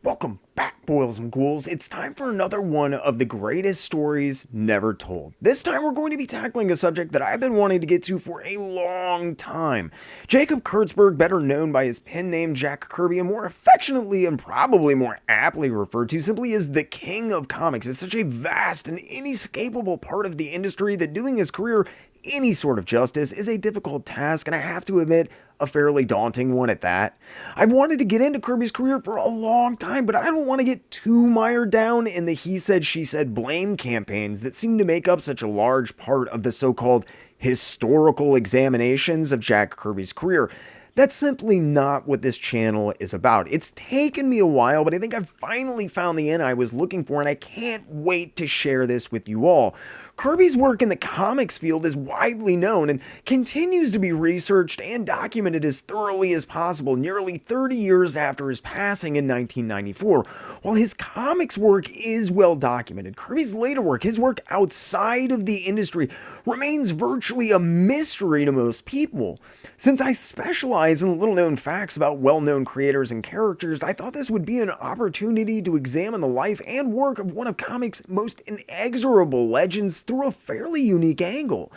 Welcome back, boils and ghouls. It's time for another one of the greatest stories never told. This time we're going to be tackling a subject that I've been wanting to get to for a long time. Jacob Kurtzberg, better known by his pen name Jack Kirby, and more affectionately and probably more aptly referred to simply as the King of Comics, is such a vast and inescapable part of the industry that doing his career any sort of justice is a difficult task, and I have to admit, a fairly daunting one at that. I've wanted to get into Kirby's career for a long time, but I don't want to get too mired down in the he said, she said blame campaigns that seem to make up such a large part of the so-called historical examinations of Jack Kirby's career. That's simply not what this channel is about. It's taken me a while, but I think I've finally found the end I was looking for, and I can't wait to share this with you all. Kirby's work in the comics field is widely known and continues to be researched and documented as thoroughly as possible nearly 30 years after his passing in 1994. While his comics work is well documented, Kirby's later work, his work outside of the industry, remains virtually a mystery to most people. Since I specialize in little-known facts about well-known creators and characters, I thought this would be an opportunity to examine the life and work of one of comics' most inexorable legends through a fairly unique angle.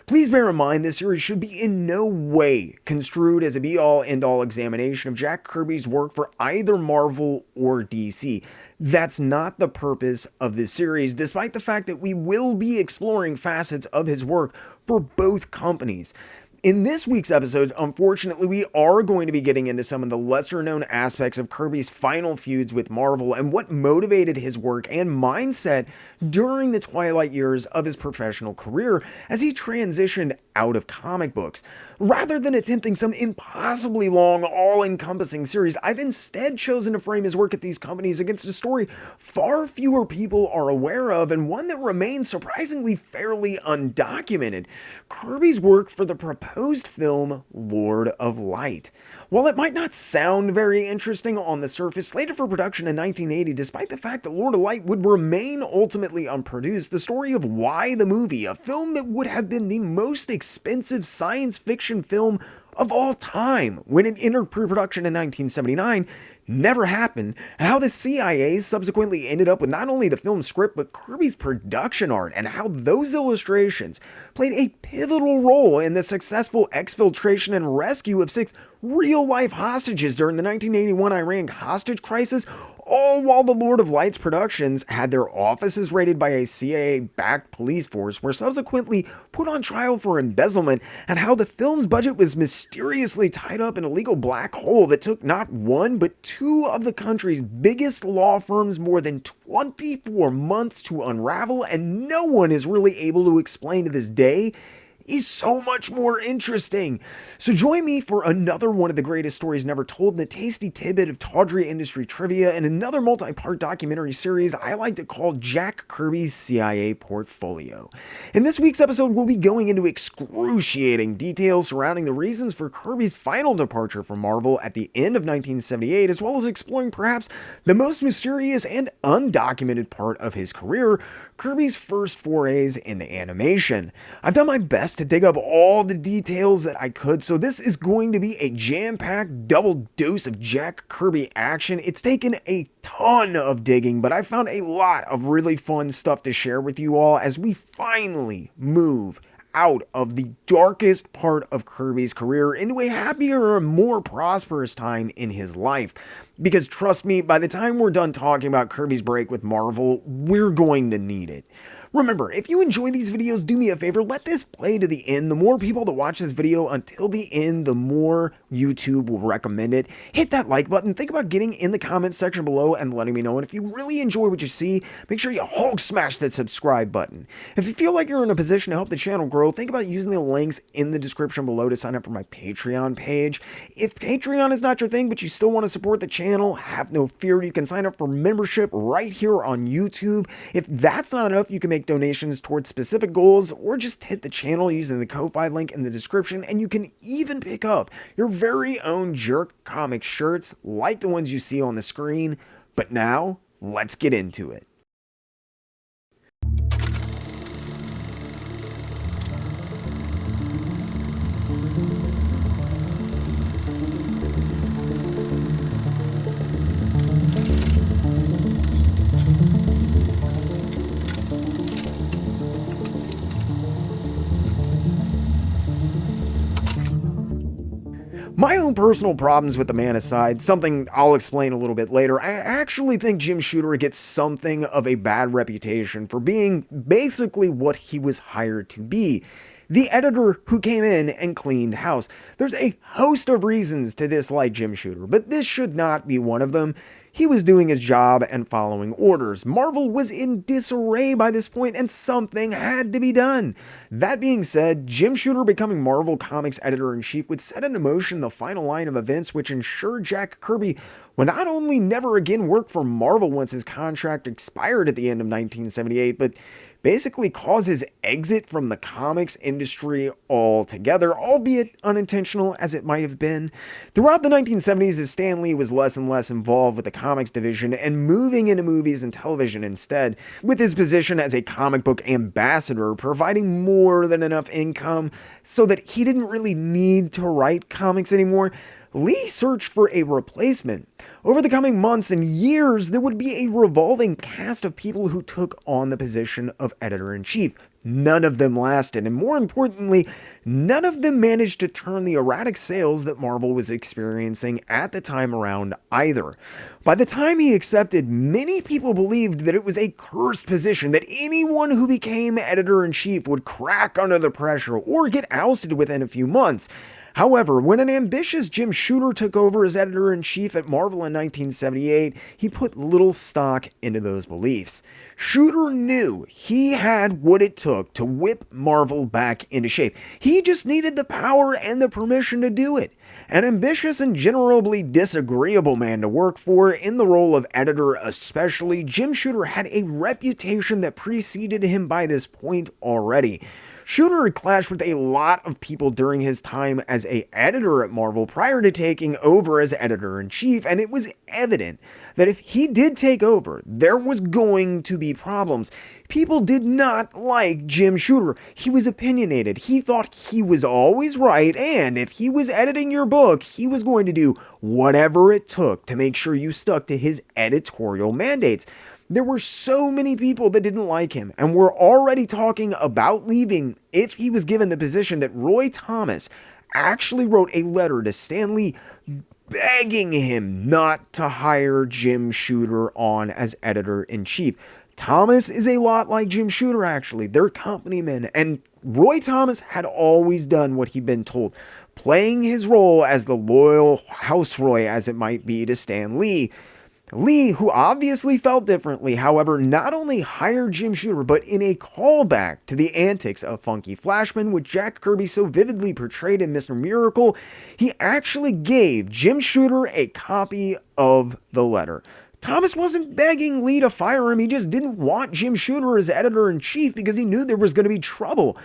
Please bear in mind this series should be in no way construed as a be-all end-all examination of Jack Kirby's work for either Marvel or DC. That's not the purpose of this series, despite the fact that we will be exploring facets of his work for both companies. In this week's episode, unfortunately, we are going to be getting into some of the lesser-known aspects of Kirby's final feuds with Marvel and what motivated his work and mindset during the twilight years of his professional career as he transitioned out of comic books. Rather than attempting some impossibly long, all-encompassing series, I've instead chosen to frame his work at these companies against a story far fewer people are aware of and one that remains surprisingly fairly undocumented. Kirby's work for the proposed film Lord of Light. While it might not sound very interesting on the surface, slated for production in 1980, despite the fact that Lord of Light would remain ultimately unproduced, the story of why the movie, a film that would have been the most expensive science fiction film of all time when it entered pre-production in 1979, never happened, and how the CIA subsequently ended up with not only the film script but Kirby's production art, and how those illustrations played a pivotal role in the successful exfiltration and rescue of 6 real-life hostages during the 1981 Iran hostage crisis, all while the Lord of Light's productions had their offices raided by a CIA-backed police force, were subsequently put on trial for embezzlement, and how the film's budget was mysteriously tied up in a legal black hole that took not one but 2 of the country's biggest law firms more than 24 months to unravel, and no one is really able to explain to this day, is so much more interesting. So join me for another one of the greatest stories never told in a tasty tidbit of tawdry industry trivia and another multi-part documentary series I like to call Jack Kirby's CIA Portfolio. In this week's episode, we'll be going into excruciating details surrounding the reasons for Kirby's final departure from Marvel at the end of 1978, as well as exploring perhaps the most mysterious and undocumented part of his career, Kirby's first forays into animation. I've done my best to dig up all the details that I could, so this is going to be a jam-packed double dose of Jack Kirby action. It's taken a ton of digging, but I found a lot of really fun stuff to share with you all as we finally move out of the darkest part of Kirby's career into a happier and more prosperous time in his life. Because trust me, by the time we're done talking about Kirby's break with Marvel, we're going to need it. Remember, if you enjoy these videos, do me a favor, let this play to the end. The more people that watch this video until the end, the more YouTube will recommend it. Hit that like button. Think about getting in the comments section below and letting me know. And if you really enjoy what you see, make sure you Hulk smash that subscribe button. If you feel like you're in a position to help the channel grow, think about using the links in the description below to sign up for my Patreon page. If Patreon is not your thing, but you still want to support the channel, have no fear. You can sign up for membership right here on YouTube. If that's not enough, you can make donations towards specific goals or just hit the channel using the Ko-Fi link in the description, and you can even pick up your very own JerkComic shirts like the ones you see on the screen. But now, let's get into it. My own personal problems with the man aside, something I'll explain a little bit later, I actually think Jim Shooter gets something of a bad reputation for being basically what he was hired to be. The editor who came in and cleaned house. There's a host of reasons to dislike Jim Shooter, but this should not be one of them. He was doing his job and following orders. Marvel was in disarray by this point, and something had to be done. That being said, Jim Shooter becoming Marvel Comics editor-in-chief would set in motion the final line of events which ensured Jack Kirby would not only never again work for Marvel once his contract expired at the end of 1978, but basically cause his exit from the comics industry altogether, albeit unintentional as it might have been. Throughout the 1970s, as Stan Lee was less and less involved with the comics division and moving into movies and television instead, with his position as a comic book ambassador providing more than enough income so that he didn't really need to write comics anymore, Lee searched for a replacement. Over the coming months and years, there would be a revolving cast of people who took on the position of editor-in-chief. None of them lasted, and more importantly, none of them managed to turn the erratic sales that Marvel was experiencing at the time around either. By the time he accepted, many people believed that it was a cursed position, that anyone who became editor-in-chief would crack under the pressure or get ousted within a few months. However, when an ambitious Jim Shooter took over as editor-in-chief at Marvel in 1978, he put little stock into those beliefs. Shooter knew he had what it took to whip Marvel back into shape. He just needed the power and the permission to do it. An ambitious and generally disagreeable man to work for, in the role of editor especially, Jim Shooter had a reputation that preceded him by this point already. Shooter had clashed with a lot of people during his time as an editor at Marvel prior to taking over as editor-in-chief, and it was evident that if he did take over, there was going to be problems. People did not like Jim Shooter. He was opinionated. He thought he was always right, and if he was editing your book, he was going to do whatever it took to make sure you stuck to his editorial mandates. There were so many people that didn't like him and were already talking about leaving if he was given the position that Roy Thomas actually wrote a letter to Stan Lee begging him not to hire Jim Shooter on as editor-in-chief. Thomas is a lot like Jim Shooter, actually. They're company men, and Roy Thomas had always done what he'd been told, playing his role as the loyal house Roy, as it might be, to Stan Lee. Lee, who obviously felt differently, however, not only hired Jim Shooter, but in a callback to the antics of Funky Flashman, which Jack Kirby so vividly portrayed in Mr. Miracle, he actually gave Jim Shooter a copy of the letter. Thomas wasn't begging Lee to fire him, he just didn't want Jim Shooter as editor-in-chief because he knew there was going to be trouble.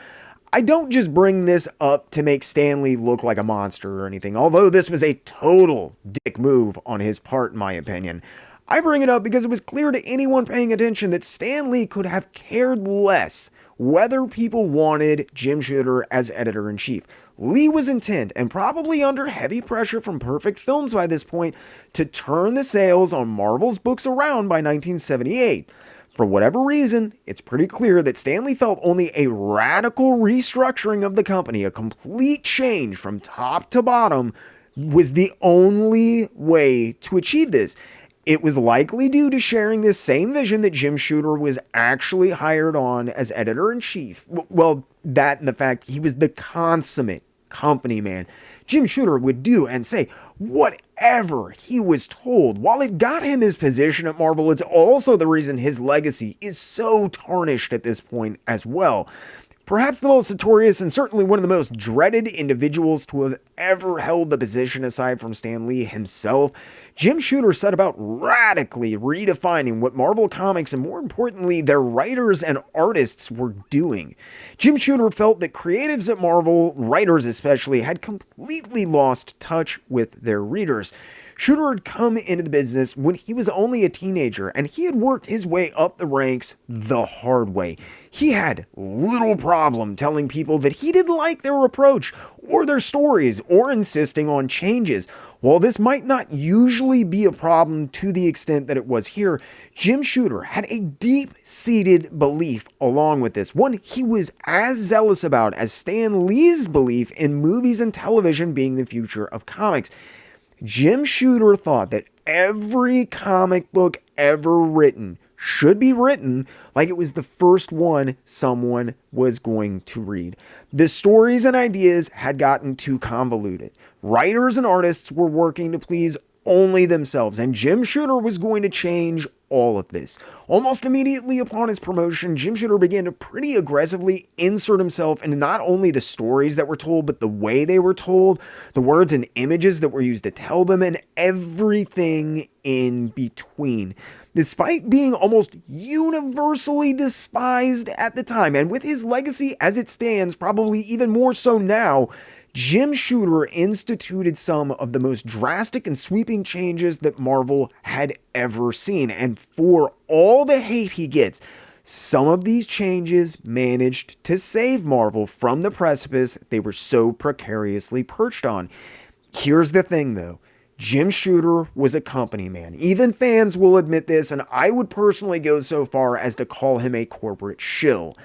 I don't just bring this up to make Stan Lee look like a monster or anything, although this was a total dick move on his part, in my opinion. I bring it up because it was clear to anyone paying attention that Stan Lee could have cared less whether people wanted Jim Shooter as editor-in-chief. Lee was intent, and probably under heavy pressure from Perfect Films by this point, to turn the sales on Marvel's books around by 1978. For whatever reason, it's pretty clear that Stan Lee felt only a radical restructuring of the company, a complete change from top to bottom, was the only way to achieve this. It was likely due to sharing this same vision that Jim Shooter was actually hired on as editor-in-chief. Well, that and the fact he was the consummate company man. Jim Shooter would do and say whatever he was told. While it got him his position at Marvel, it's also the reason his legacy is so tarnished at this point as well. Perhaps the most notorious and certainly one of the most dreaded individuals to have ever held the position aside from Stan Lee himself, Jim Shooter set about radically redefining what Marvel Comics and more importantly their writers and artists were doing. Jim Shooter felt that creatives at Marvel, writers especially, had completely lost touch with their readers. Shooter had come into the business when he was only a teenager, and he had worked his way up the ranks the hard way. He had little problem telling people that he didn't like their approach or their stories or insisting on changes. While this might not usually be a problem to the extent that it was here, Jim Shooter had a deep-seated belief along with this, one he was as zealous about as Stan Lee's belief in movies and television being the future of comics. Jim Shooter thought that every comic book ever written should be written like it was the first one someone was going to read. The stories and ideas had gotten too convoluted. Writers and artists were working to please only themselves, and Jim Shooter was going to change all of this. Almost immediately upon his promotion, Jim Shooter began to pretty aggressively insert himself into not only the stories that were told, but the way they were told, the words and images that were used to tell them, and everything in between. Despite being almost universally despised at the time, and with his legacy as it stands, probably even more so now, Jim Shooter instituted some of the most drastic and sweeping changes that Marvel had ever seen. And for all the hate he gets, some of these changes managed to save Marvel from the precipice they were so precariously perched on. Here's the thing, though. Jim Shooter was a company man. Even fans will admit this, and I would personally go so far as to call him a corporate shill.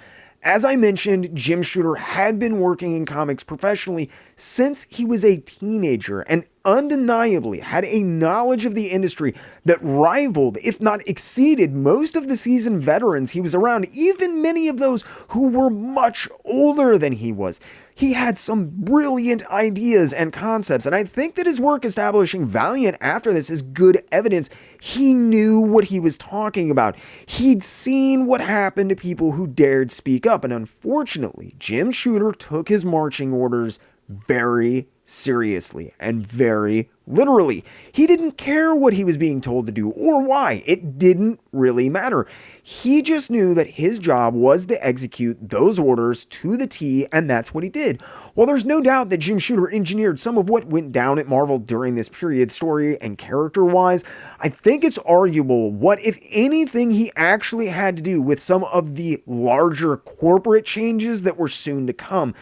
As I mentioned, Jim Shooter had been working in comics professionally since he was a teenager and undeniably had a knowledge of the industry that rivaled, if not exceeded, most of the seasoned veterans he was around, even many of those who were much older than he was. He had some brilliant ideas and concepts, and I think that his work establishing Valiant after this is good evidence he knew what he was talking about. He'd seen what happened to people who dared speak up, and unfortunately, Jim Shooter took his marching orders very seriously and very literally. He didn't care what he was being told to do or why. It didn't really matter. He just knew that his job was to execute those orders to the T, and that's what he did. While there's no doubt that Jim Shooter engineered some of what went down at Marvel during this period, story and character-wise, I think it's arguable what, if anything, he actually had to do with some of the larger corporate changes that were soon to come.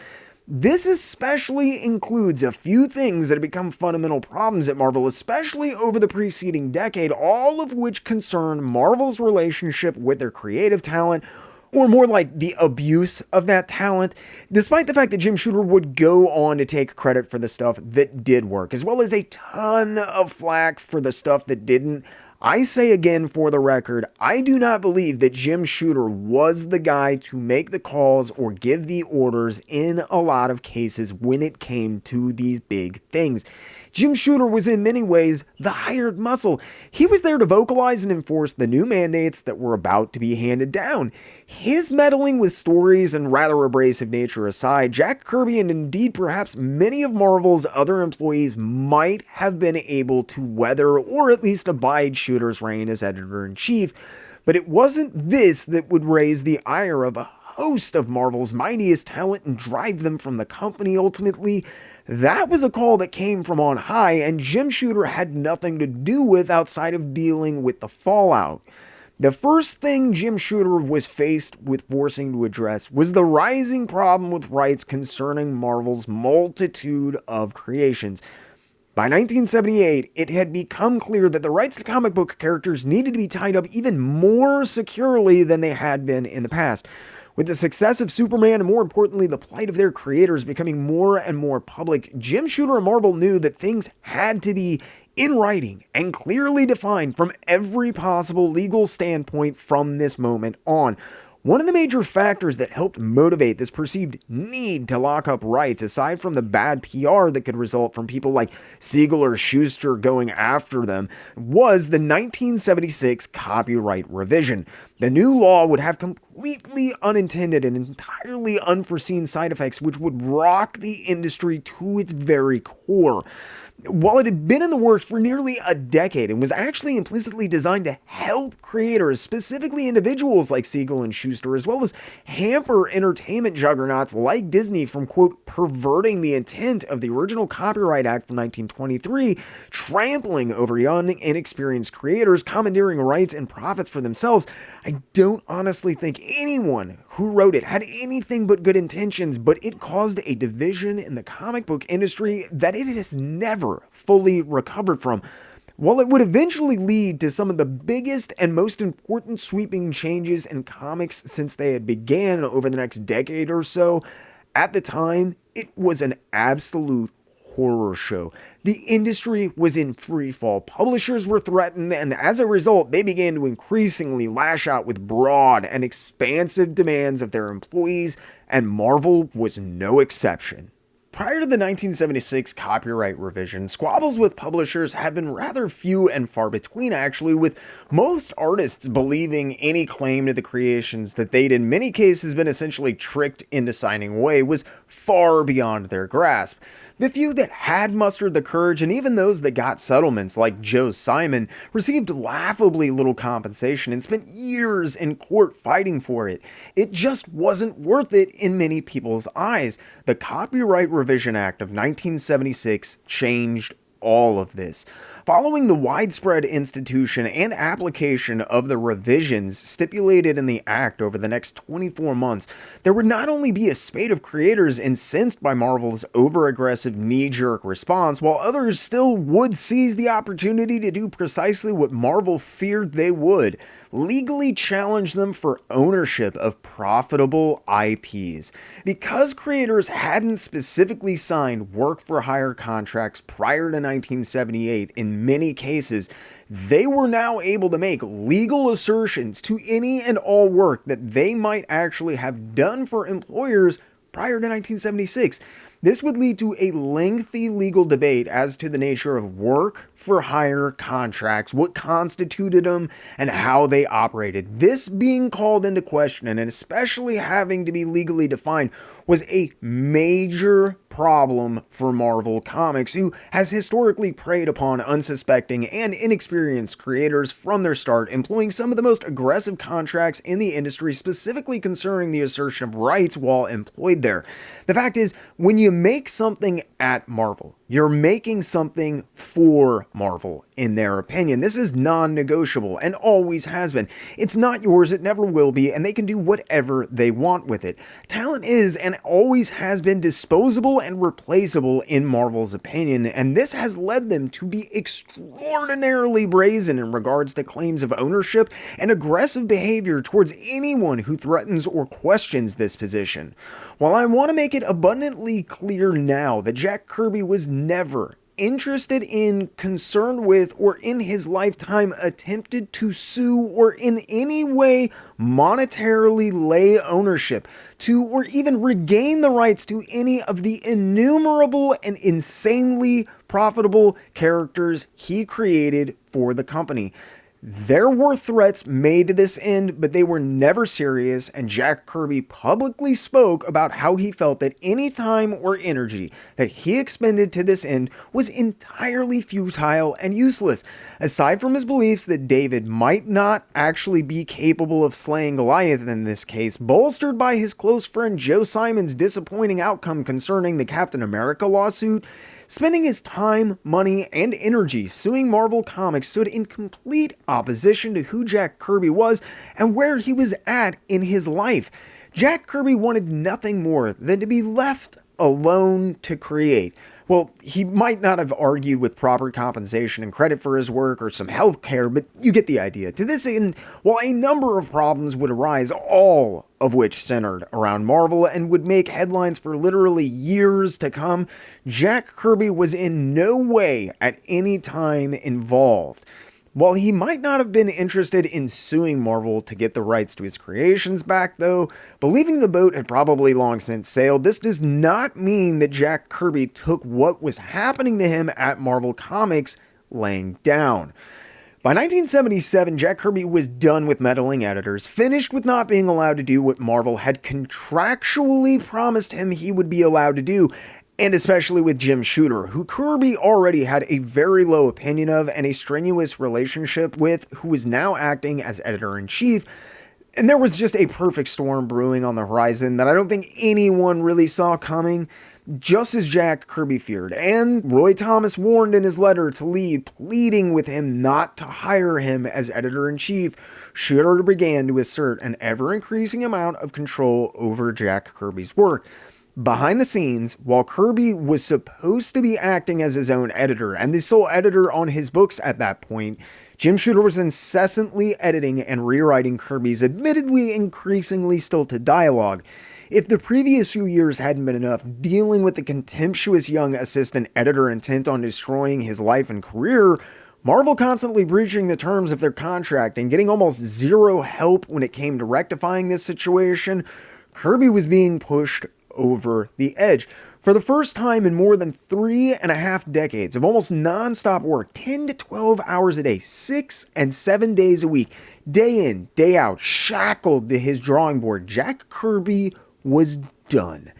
This especially includes a few things that have become fundamental problems at Marvel, especially over the preceding decade, all of which concern Marvel's relationship with their creative talent, or more like the abuse of that talent, despite the fact that Jim Shooter would go on to take credit for the stuff that did work, as well as a ton of flack for the stuff that didn't. I say again for the record, I do not believe that Jim Shooter was the guy to make the calls or give the orders in a lot of cases when it came to these big things. Jim Shooter was in many ways the hired muscle. He was there to vocalize and enforce the new mandates that were about to be handed down. His meddling with stories and rather abrasive nature aside, Jack Kirby and indeed perhaps many of Marvel's other employees might have been able to weather or at least abide Shooter's reign as editor-in-chief, but it wasn't this that would raise the ire of a host of Marvel's mightiest talent and drive them from the company ultimately. That was a call that came from on high, and Jim Shooter had nothing to do with outside of dealing with the fallout. The first thing Jim Shooter was faced with forcing to address was the rising problem with rights concerning Marvel's multitude of creations. By 1978, it had become clear that the rights to comic book characters needed to be tied up even more securely than they had been in the past. With the success of Superman and more importantly the plight of their creators becoming more and more public, Jim Shooter and Marvel knew that things had to be in writing and clearly defined from every possible legal standpoint from this moment on. One of the major factors that helped motivate this perceived need to lock up rights, aside from the bad PR that could result from people like Siegel or Schuster going after them, was the 1976 copyright revision. The new law would have completely unintended and entirely unforeseen side effects which would rock the industry to its very core. While it had been in the works for nearly a decade and was actually implicitly designed to help creators, specifically individuals like Siegel and Schuster, as well as hamper entertainment juggernauts like Disney from, quote, perverting the intent of the original Copyright Act from 1923, trampling over young, inexperienced creators, commandeering rights and profits for themselves, I don't honestly think anyone who wrote it had anything but good intentions, but it caused a division in the comic book industry that it has never fully recovered from. While it would eventually lead to some of the biggest and most important sweeping changes in comics since they had began over the next decade or so, at the time, it was an absolute horror show. The industry was in free fall. Publishers were threatened, and as a result, they began to increasingly lash out with broad and expansive demands of their employees, and Marvel was no exception. Prior to the 1976 copyright revision, squabbles with publishers have been rather few and far between, actually, with most artists believing any claim to the creations that they'd in many cases been essentially tricked into signing away was far beyond their grasp. The few that had mustered the courage, and even those that got settlements like Joe Simon, received laughably little compensation and spent years in court fighting for it. It just wasn't worth it in many people's eyes. The Copyright Revision Act of 1976 changed all of this. Following the widespread institution and application of the revisions stipulated in the act over the next 24 months, there would not only be a spate of creators incensed by Marvel's over-aggressive knee-jerk response, while others still would seize the opportunity to do precisely what Marvel feared they would: legally challenge them for ownership of profitable IPs. Because creators hadn't specifically signed work-for-hire contracts prior to 1978 in many cases, they were now able to make legal assertions to any and all work that they might actually have done for employers prior to 1976. This would lead to a lengthy legal debate as to the nature of work-for-hire contracts, what constituted them, and how they operated. This being called into question, and especially having to be legally defined, was a major problem for Marvel Comics, who has historically preyed upon unsuspecting and inexperienced creators from their start, employing some of the most aggressive contracts in the industry, specifically concerning the assertion of rights while employed there. The fact is, when you make something at Marvel, you're making something for Marvel, in their opinion. This is non-negotiable and always has been. It's not yours, it never will be, and they can do whatever they want with it. Talent is and always has been disposable and replaceable in Marvel's opinion, and this has led them to be extraordinarily brazen in regards to claims of ownership and aggressive behavior towards anyone who threatens or questions this position. While I want to make it abundantly clear now that Jack Kirby was never interested in, concerned with, or in his lifetime attempted to sue or in any way monetarily lay ownership to or even regain the rights to any of the innumerable and insanely profitable characters he created for the company. There were threats made to this end, but they were never serious, and Jack Kirby publicly spoke about how he felt that any time or energy that he expended to this end was entirely futile and useless. Aside from his beliefs that David might not actually be capable of slaying Goliath in this case, bolstered by his close friend Joe Simon's disappointing outcome concerning the Captain America lawsuit, spending his time, money, and energy suing Marvel Comics stood in complete opposition to who Jack Kirby was and where he was at in his life. Jack Kirby wanted nothing more than to be left alone to create. Well, he might not have argued with proper compensation and credit for his work or some health care, but you get the idea. To this end, while a number of problems would arise, all of which centered around Marvel and would make headlines for literally years to come, Jack Kirby was in no way at any time involved. While he might not have been interested in suing Marvel to get the rights to his creations back, though, believing the boat had probably long since sailed, this does not mean that Jack Kirby took what was happening to him at Marvel Comics laying down. By 1977, Jack Kirby was done with meddling editors, finished with not being allowed to do what Marvel had contractually promised him he would be allowed to do, and especially with Jim Shooter, who Kirby already had a very low opinion of and a strenuous relationship with, who was now acting as editor-in-chief. And there was just a perfect storm brewing on the horizon that I don't think anyone really saw coming, just as Jack Kirby feared. And Roy Thomas warned in his letter to Lee, pleading with him not to hire him as editor-in-chief. Shooter began to assert an ever-increasing amount of control over Jack Kirby's work. Behind the scenes, while Kirby was supposed to be acting as his own editor and the sole editor on his books at that point, Jim Shooter was incessantly editing and rewriting Kirby's admittedly increasingly stilted dialogue. If the previous few years hadn't been enough dealing with the contemptuous young assistant editor intent on destroying his life and career, Marvel constantly breaching the terms of their contract and getting almost zero help when it came to rectifying this situation, Kirby was being pushed over the edge. For the first time in more than 3.5 decades of almost non-stop work, 10 to 12 hours a day, 6 and 7 days a week, day in, day out, shackled to his drawing board, Jack Kirby was done.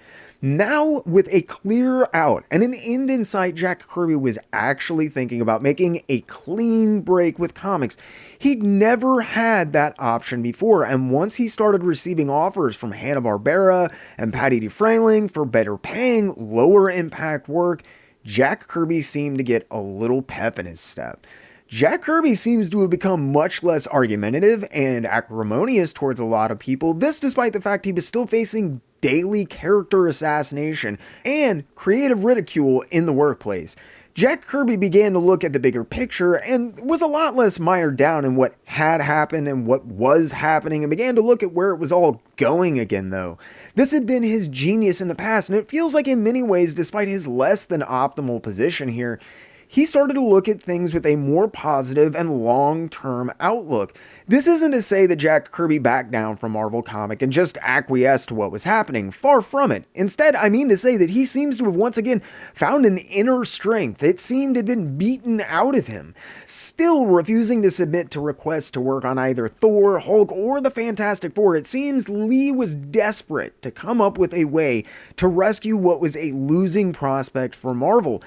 Now, with a clear out and an end in sight, Jack Kirby was actually thinking about making a clean break with comics. He'd never had that option before, and once he started receiving offers from Hanna-Barbera and Patty DeFreiling for better paying, lower impact work, Jack Kirby seemed to get a little pep in his step. Jack Kirby seems to have become much less argumentative and acrimonious towards a lot of people, this despite the fact he was still facing daily character assassination and creative ridicule in the workplace. Jack Kirby began to look at the bigger picture and was a lot less mired down in what had happened and what was happening, and began to look at where it was all going again, though. This had been his genius in the past, and it feels like in many ways, despite his less than optimal position here, he started to look at things with a more positive and long-term outlook. This isn't to say that Jack Kirby backed down from Marvel Comics and just acquiesced to what was happening. Far from it. Instead, I mean to say that he seems to have once again found an inner strength that seemed to have been beaten out of him. Still refusing to submit to requests to work on either Thor, Hulk, or the Fantastic Four, it seems Lee was desperate to come up with a way to rescue what was a losing prospect for Marvel.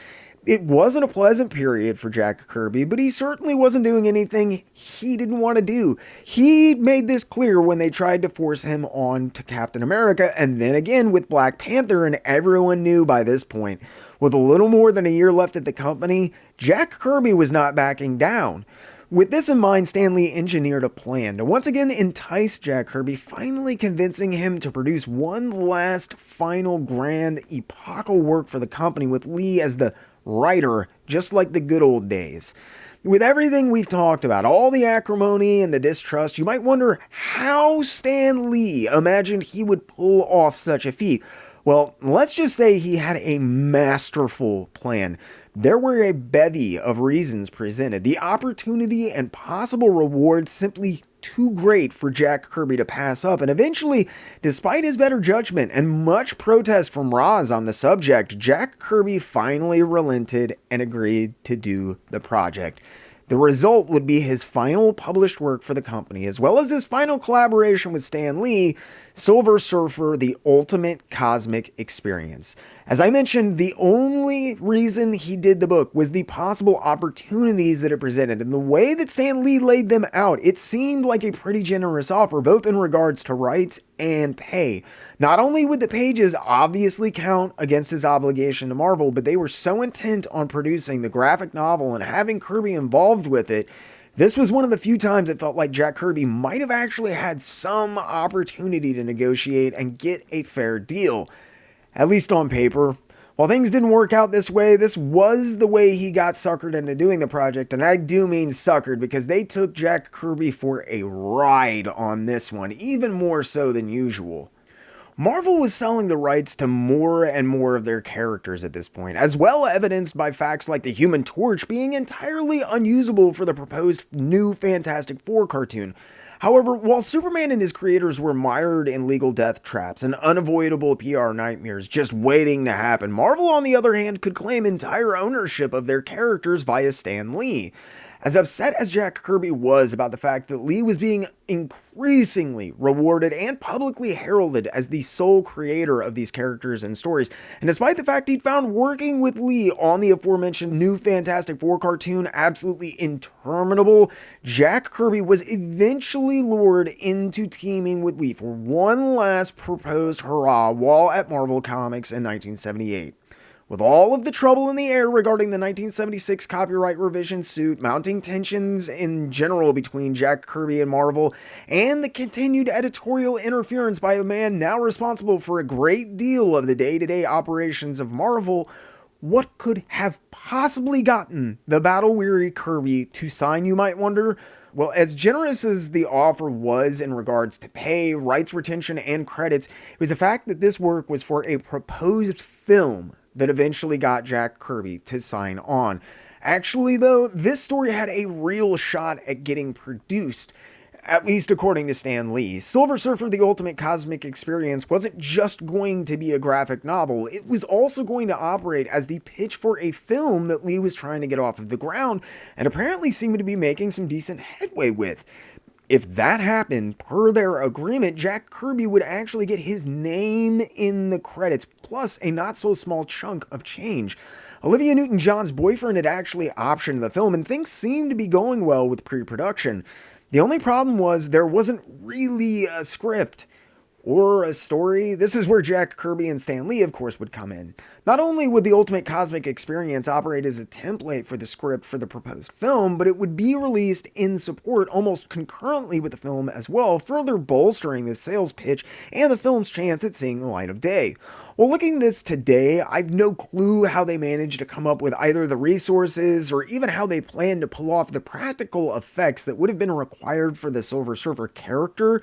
It wasn't a pleasant period for Jack Kirby, but he certainly wasn't doing anything he didn't want to do. He made this clear when they tried to force him on to Captain America, and then again with Black Panther, and everyone knew by this point, with a little more than a year left at the company, Jack Kirby was not backing down. With this in mind, Stan Lee engineered a plan to once again entice Jack Kirby, finally convincing him to produce one last final grand epochal work for the company with Lee as the writer, just like the good old days. With everything we've talked about, all the acrimony and the distrust, you might wonder how Stan Lee imagined he would pull off such a feat. Well, let's just say he had a masterful plan. There were a bevy of reasons presented. The opportunity and possible rewards simply too great for Jack Kirby to pass up, and eventually, despite his better judgment and much protest from Roz on the subject, Jack Kirby finally relented and agreed to do the project. The result would be his final published work for the company, as well as his final collaboration with Stan Lee, Silver Surfer: The Ultimate Cosmic Experience. As I mentioned, the only reason he did the book was the possible opportunities that it presented, and the way that Stan Lee laid them out, it seemed like a pretty generous offer, both in regards to rights and pay. Not only would the pages obviously count against his obligation to Marvel, but they were so intent on producing the graphic novel and having Kirby involved with it, this was one of the few times it felt like Jack Kirby might have actually had some opportunity to negotiate and get a fair deal. At least on paper. While things didn't work out this way, this was the way he got suckered into doing the project, and I do mean suckered because they took Jack Kirby for a ride on this one, even more so than usual. Marvel was selling the rights to more and more of their characters at this point, as well evidenced by facts like the Human Torch being entirely unusable for the proposed new Fantastic Four cartoon. However, while Superman and his creators were mired in legal death traps and unavoidable PR nightmares just waiting to happen, Marvel, on the other hand, could claim entire ownership of their characters via Stan Lee. As upset as Jack Kirby was about the fact that Lee was being increasingly rewarded and publicly heralded as the sole creator of these characters and stories, and despite the fact he'd found working with Lee on the aforementioned new Fantastic Four cartoon absolutely interminable, Jack Kirby was eventually lured into teaming with Lee for one last proposed hurrah while at Marvel Comics in 1978. With all of the trouble in the air regarding the 1976 copyright revision suit, mounting tensions in general between Jack Kirby and Marvel, and the continued editorial interference by a man now responsible for a great deal of the day-to-day operations of Marvel, what could have possibly gotten the battle-weary Kirby to sign, you might wonder? Well, as generous as the offer was in regards to pay, rights retention, and credits, it was the fact that this work was for a proposed film that eventually got Jack Kirby to sign on. Actually, though, this story had a real shot at getting produced, at least according to Stan Lee. Silver Surfer: The Ultimate Cosmic Experience wasn't just going to be a graphic novel, it was also going to operate as the pitch for a film that Lee was trying to get off of the ground, and apparently seemed to be making some decent headway with. If that happened, per their agreement, Jack Kirby would actually get his name in the credits, plus a not-so-small chunk of change. Olivia Newton-John's boyfriend had actually optioned the film, and things seemed to be going well with pre-production. The only problem was there wasn't really a script or a story. This is where Jack Kirby and Stan Lee, of course, would come in. Not only would the Ultimate Cosmic Experience operate as a template for the script for the proposed film, but it would be released in support almost concurrently with the film as well, further bolstering the sales pitch and the film's chance at seeing the light of day. Well, looking at this today, I've no clue how they managed to come up with either the resources or even how they planned to pull off the practical effects that would have been required for the Silver Surfer character.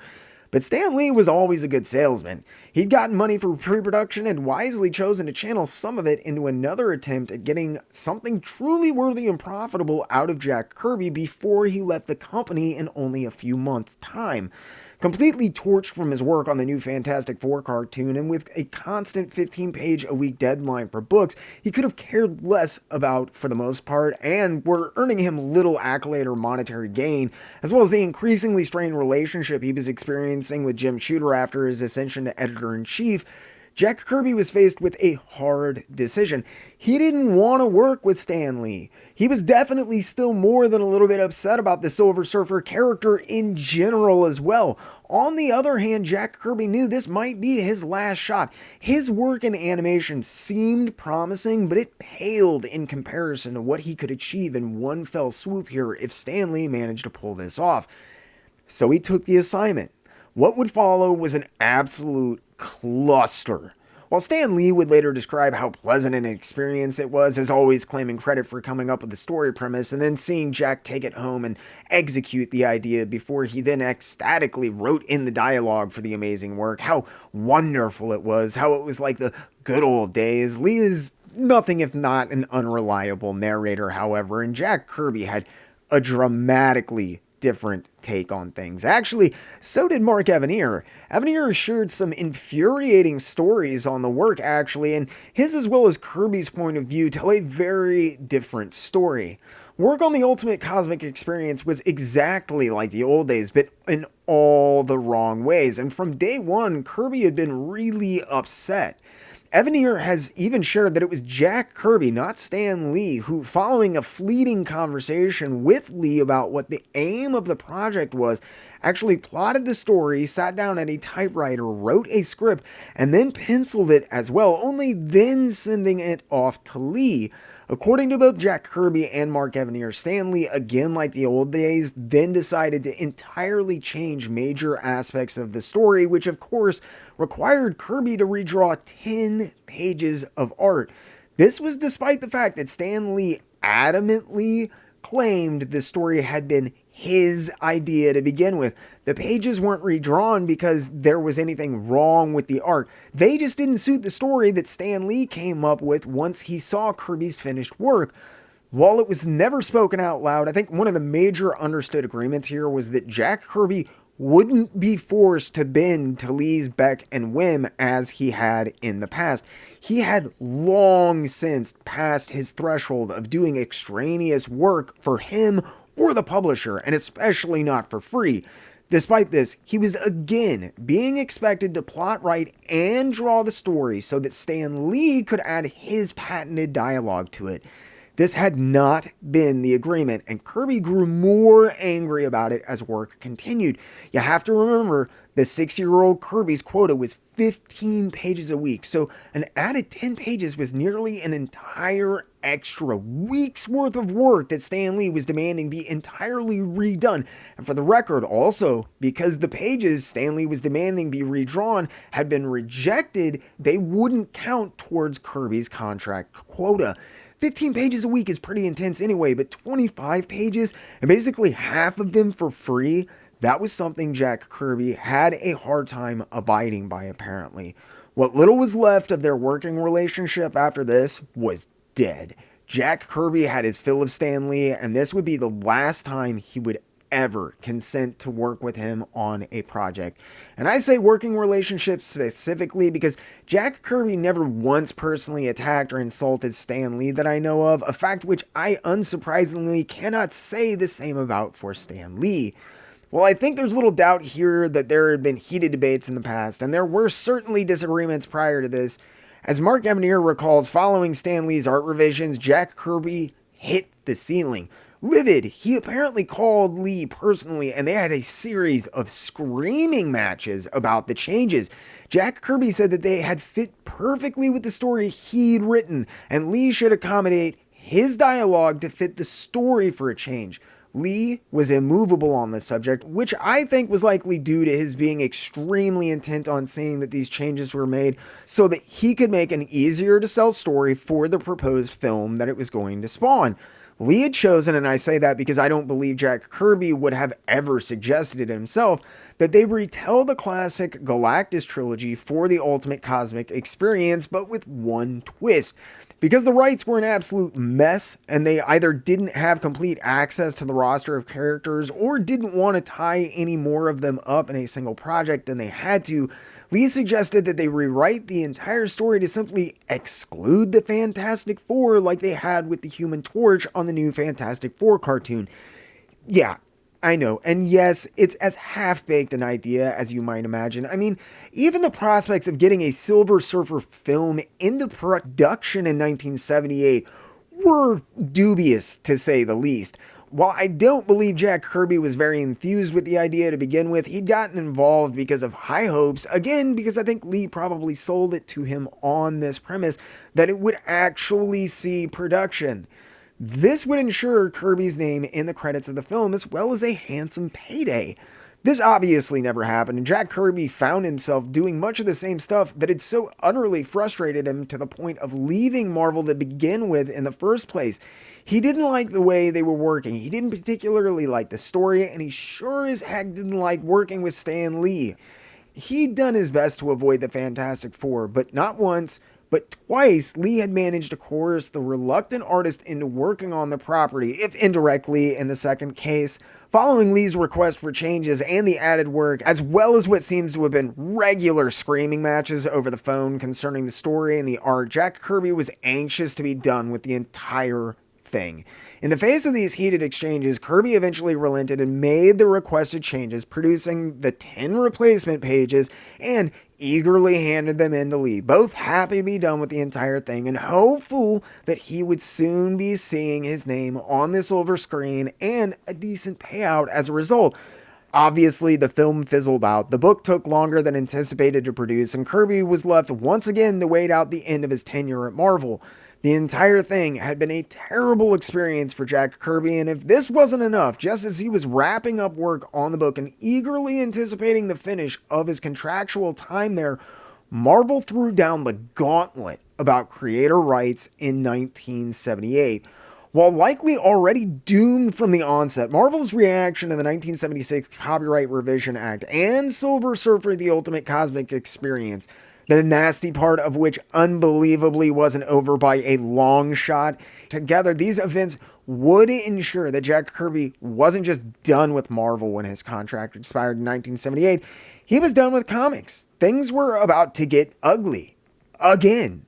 But Stan Lee was always a good salesman. He'd gotten money for pre-production and wisely chosen to channel some of it into another attempt at getting something truly worthy and profitable out of Jack Kirby before he left the company in only a few months' time. Completely torched from his work on the new Fantastic Four cartoon, and with a constant 15-page-a-week deadline for books he could have cared less about for the most part, and were earning him little accolade or monetary gain, as well as the increasingly strained relationship he was experiencing with Jim Shooter after his ascension to editor-in-chief, Jack Kirby was faced with a hard decision. He didn't want to work with Stan Lee. He was definitely still more than a little bit upset about the Silver Surfer character in general as well. On the other hand, Jack Kirby knew this might be his last shot. His work in animation seemed promising, but it paled in comparison to what he could achieve in one fell swoop here if Stan Lee managed to pull this off. So he took the assignment. What would follow was an absolute cluster. While Stan Lee would later describe how pleasant an experience it was, as always claiming credit for coming up with the story premise and then seeing Jack take it home and execute the idea before he then ecstatically wrote in the dialogue for the amazing work, how wonderful it was, how it was like the good old days. Lee is nothing if not an unreliable narrator, however, and Jack Kirby had a dramatically different take on things. Actually, so did Mark Evanier. Evanier shared some infuriating stories on the work, actually, and his as well as Kirby's point of view tell a very different story. Work on the Ultimate Cosmic Experience was exactly like the old days, but in all the wrong ways, and from day one, Kirby had been really upset. Evanier has even shared that it was Jack Kirby, not Stan Lee, who, following a fleeting conversation with Lee about what the aim of the project was, actually plotted the story, sat down at a typewriter, wrote a script, and then penciled it as well, only then sending it off to Lee. According to both Jack Kirby and Mark Evanier, Stan Lee, again like the old days, then decided to entirely change major aspects of the story, which of course required Kirby to redraw 10 pages of art. This was despite the fact that Stan Lee adamantly claimed the story had been his idea to begin with. The pages weren't redrawn because there was anything wrong with the art. They just didn't suit the story that Stan Lee came up with once he saw Kirby's finished work. While it was never spoken out loud, I think one of the major understood agreements here was that Jack Kirby wouldn't be forced to bend to Lee's beck and whim as he had in the past. He had long since passed his threshold of doing extraneous work for him or the publisher, and especially not for free. Despite this, he was again being expected to plot write and draw the story so that Stan Lee could add his patented dialogue to it. This had not been the agreement, and Kirby grew more angry about it as work continued. You have to remember, the 6-year-old Kirby's quota was 15 pages a week, so an added 10 pages was nearly an entire extra week's worth of work that Stan Lee was demanding be entirely redone. And for the record, also, because the pages Stan Lee was demanding be redrawn had been rejected, they wouldn't count towards Kirby's contract quota. 15 pages a week is pretty intense anyway, but 25 pages, and basically half of them for free, that was something Jack Kirby had a hard time abiding by, apparently. What little was left of their working relationship after this was dead. Jack Kirby had his fill of Stan Lee, and this would be the last time he would ever consent to work with him on a project. And I say working relationship specifically because Jack Kirby never once personally attacked or insulted Stan Lee that I know of, a fact which I unsurprisingly cannot say the same about for Stan Lee. Well, I think there's little doubt here that there had been heated debates in the past, and there were certainly disagreements prior to this. As Mark Evanier recalls, following Stan Lee's art revisions, Jack Kirby hit the ceiling. Livid, he apparently called Lee personally, and they had a series of screaming matches about the changes. Jack Kirby said that they had fit perfectly with the story he'd written, and Lee should accommodate his dialogue to fit the story for a change. Lee was immovable on this subject, which I think was likely due to his being extremely intent on seeing that these changes were made so that he could make an easier to sell story for the proposed film that it was going to spawn. Lee had chosen, and I say that because I don't believe Jack Kirby would have ever suggested it himself, that they retell the classic Galactus trilogy for the ultimate cosmic experience, but with one twist. Because the rights were an absolute mess, and they either didn't have complete access to the roster of characters or didn't want to tie any more of them up in a single project than they had to, Lee suggested that they rewrite the entire story to simply exclude the Fantastic Four like they had with the Human Torch on the new Fantastic Four cartoon. Yeah, I know, and yes, it's as half-baked an idea as you might imagine. I mean, even the prospects of getting a Silver Surfer film into production in 1978 were dubious, to say the least. While I don't believe Jack Kirby was very enthused with the idea to begin with, he'd gotten involved because of high hopes, again because I think Lee probably sold it to him on this premise that it would actually see production. This would ensure Kirby's name in the credits of the film as well as a handsome payday. This obviously never happened, and Jack Kirby found himself doing much of the same stuff that had so utterly frustrated him to the point of leaving Marvel to begin with in the first place. He didn't like the way they were working, he didn't particularly like the story, and he sure as heck didn't like working with Stan Lee. He'd done his best to avoid the Fantastic Four, but not once, but twice Lee had managed to coerce the reluctant artist into working on the property, if indirectly in the second case. Following Lee's request for changes and the added work, as well as what seems to have been regular screaming matches over the phone concerning the story and the art, Jack Kirby was anxious to be done with the entire thing. In the face of these heated exchanges, Kirby eventually relented and made the requested changes, producing the 10 replacement pages and eagerly handed them in to Lee, both happy to be done with the entire thing and hopeful that he would soon be seeing his name on the silver screen and a decent payout as a result. Obviously, the film fizzled out, the book took longer than anticipated to produce, and Kirby was left once again to wait out the end of his tenure at Marvel. The entire thing had been a terrible experience for Jack Kirby, and if this wasn't enough, just as he was wrapping up work on the book and eagerly anticipating the finish of his contractual time there, Marvel threw down the gauntlet about creator rights in 1978. While likely already doomed from the onset, Marvel's reaction to the 1976 Copyright Revision Act and Silver Surfer: The Ultimate Cosmic Experience, the nasty part of which unbelievably wasn't over by a long shot. Together, these events would ensure that Jack Kirby wasn't just done with Marvel when his contract expired in 1978. He was done with comics. Things were about to get ugly. Again.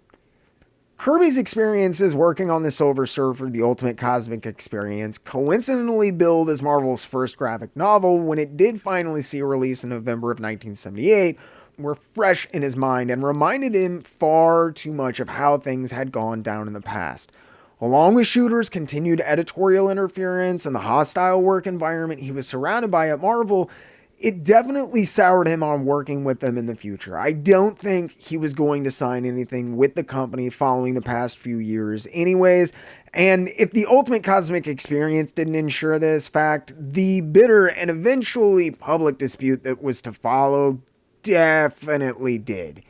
Kirby's experiences working on the Silver Surfer, the Ultimate Cosmic Experience, coincidentally billed as Marvel's first graphic novel when it did finally see a release in November of 1978, were fresh in his mind and reminded him far too much of how things had gone down in the past. Along with Shooter's continued editorial interference and the hostile work environment he was surrounded by at Marvel, it definitely soured him on working with them in the future. I don't think he was going to sign anything with the company following the past few years anyways, and if the Ultimate Cosmic Experience didn't ensure this fact, the bitter and eventually public dispute that was to follow definitely did.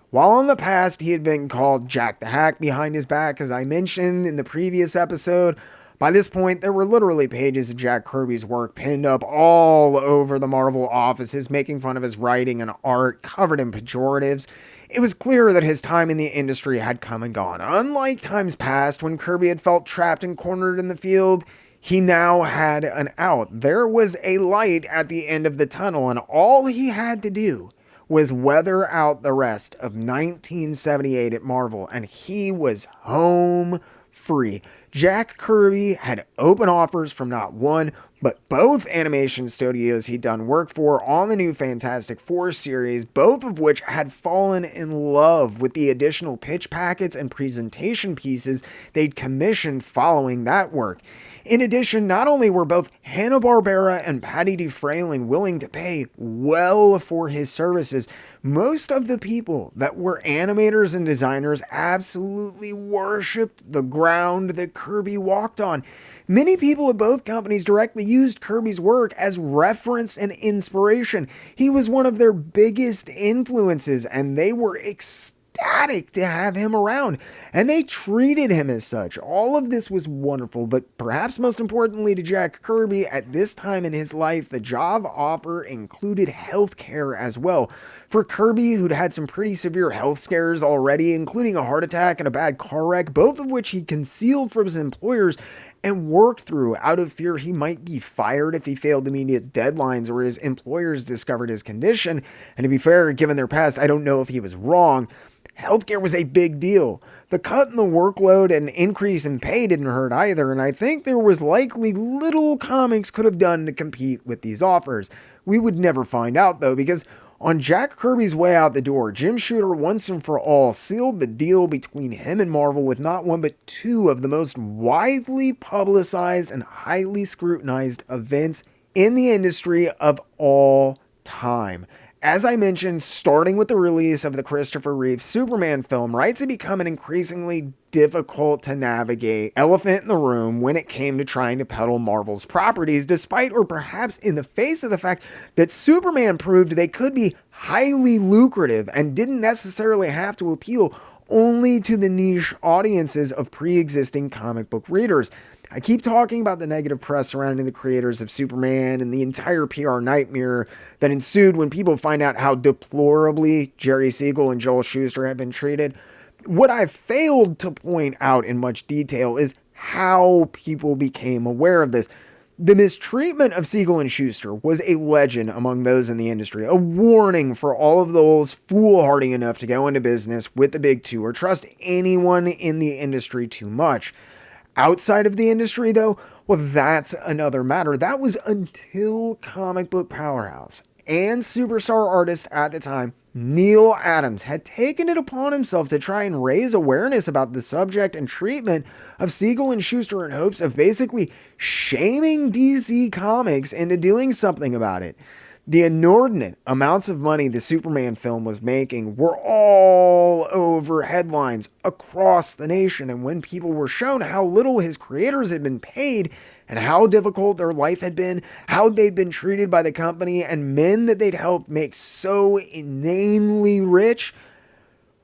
While in the past he had been called Jack the Hack behind his back, as I mentioned in the previous episode, by this point there were literally pages of Jack Kirby's work pinned up all over the Marvel offices, making fun of his writing and art covered in pejoratives. It was clear that his time in the industry had come and gone. Unlike times past when Kirby had felt trapped and cornered in the field, he now had an out. There was a light at the end of the tunnel, and all he had to do was weather out the rest of 1978 at Marvel, and he was home free. Jack Kirby had open offers from not one, but both animation studios he'd done work for on the new Fantastic Four series, both of which had fallen in love with the additional pitch packets and presentation pieces they'd commissioned following that work. In addition, not only were both Hanna-Barbera and Patty DeFrayling willing to pay well for his services, most of the people that were animators and designers absolutely worshipped the ground that Kirby walked on. Many people at both companies directly used Kirby's work as reference and inspiration. He was one of their biggest influences, and they were ecstatic to have him around, and they treated him as such. All of this was wonderful, but perhaps most importantly to Jack Kirby at this time in his life, the job offer included health care as well. For Kirby, who'd had some pretty severe health scares already, including a heart attack and a bad car wreck, both of which he concealed from his employers and worked through out of fear he might be fired if he failed to meet his deadlines or his employers discovered his condition. And to be fair, given their past, I don't know if he was wrong. Healthcare was a big deal. The cut in the workload and increase in pay didn't hurt either, and I think there was likely little comics could have done to compete with these offers. We would never find out though, because on Jack Kirby's way out the door, Jim Shooter once and for all sealed the deal between him and Marvel with not one but two of the most widely publicized and highly scrutinized events in the industry of all time. As I mentioned, starting with the release of the Christopher Reeve Superman film, rights had become an increasingly difficult to navigate elephant in the room when it came to trying to peddle Marvel's properties, despite or perhaps in the face of the fact that Superman proved they could be highly lucrative and didn't necessarily have to appeal only to the niche audiences of pre-existing comic book readers. I keep talking about the negative press surrounding the creators of Superman and the entire PR nightmare that ensued when people find out how deplorably Jerry Siegel and Joel Shuster have been treated. What I've failed to point out in much detail is how people became aware of this. The mistreatment of Siegel and Shuster was a legend among those in the industry, a warning for all of those foolhardy enough to go into business with the big two or trust anyone in the industry too much. Outside of the industry, though, well, that's another matter. That was until comic book powerhouse and superstar artist at the time, Neil Adams, had taken it upon himself to try and raise awareness about the subject and treatment of Siegel and Shuster in hopes of basically shaming DC Comics into doing something about it. The inordinate amounts of money the Superman film was making were all over headlines across the nation, and when people were shown how little his creators had been paid and how difficult their life had been, how they'd been treated by the company and men that they'd helped make so inanely rich,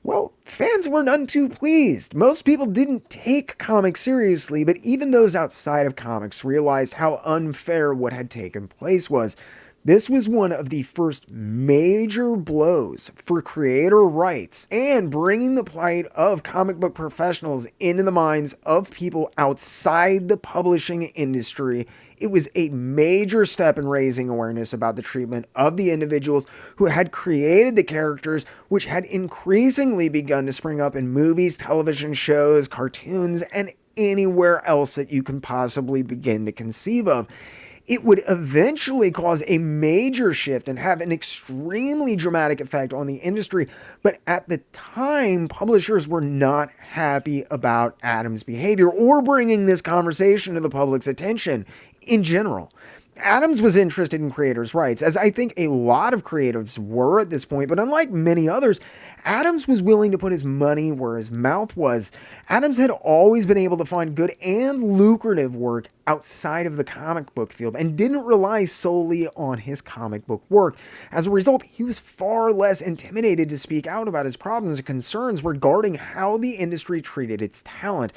well, fans were none too pleased. Most people didn't take comics seriously, but even those outside of comics realized how unfair what had taken place was. This was one of the first major blows for creator rights and bringing the plight of comic book professionals into the minds of people outside the publishing industry. It was a major step in raising awareness about the treatment of the individuals who had created the characters, which had increasingly begun to spring up in movies, television shows, cartoons, and anywhere else that you can possibly begin to conceive of. It would eventually cause a major shift and have an extremely dramatic effect on the industry, but at the time, publishers were not happy about Adams' behavior or bringing this conversation to the public's attention in general. Adams was interested in creators' rights, as I think a lot of creatives were at this point, but unlike many others, Adams was willing to put his money where his mouth was. Adams had always been able to find good and lucrative work outside of the comic book field and didn't rely solely on his comic book work. As a result, he was far less intimidated to speak out about his problems and concerns regarding how the industry treated its talent.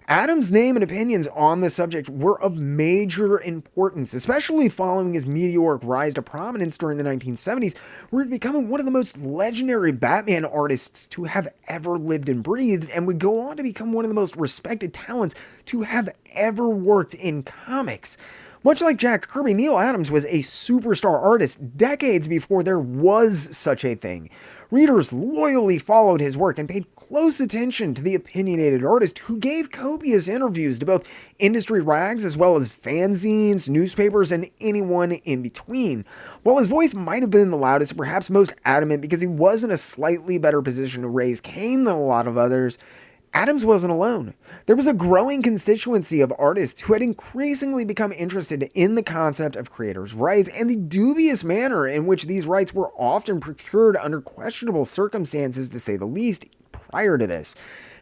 Adams' name and opinions on the subject were of major importance, especially following his meteoric rise to prominence during the 1970s, where he became one of the most legendary Batman artists to have ever lived and breathed, and would go on to become one of the most respected talents to have ever worked in comics. Much like Jack Kirby, Neal Adams was a superstar artist decades before there was such a thing. Readers loyally followed his work and paid close attention to the opinionated artist who gave copious interviews to both industry rags as well as fanzines, newspapers, and anyone in between. While his voice might have been the loudest and perhaps most adamant because he was in a slightly better position to raise Cain than a lot of others, Adams wasn't alone. There was a growing constituency of artists who had increasingly become interested in the concept of creators' rights and the dubious manner in which these rights were often procured under questionable circumstances, to say the least, prior to this.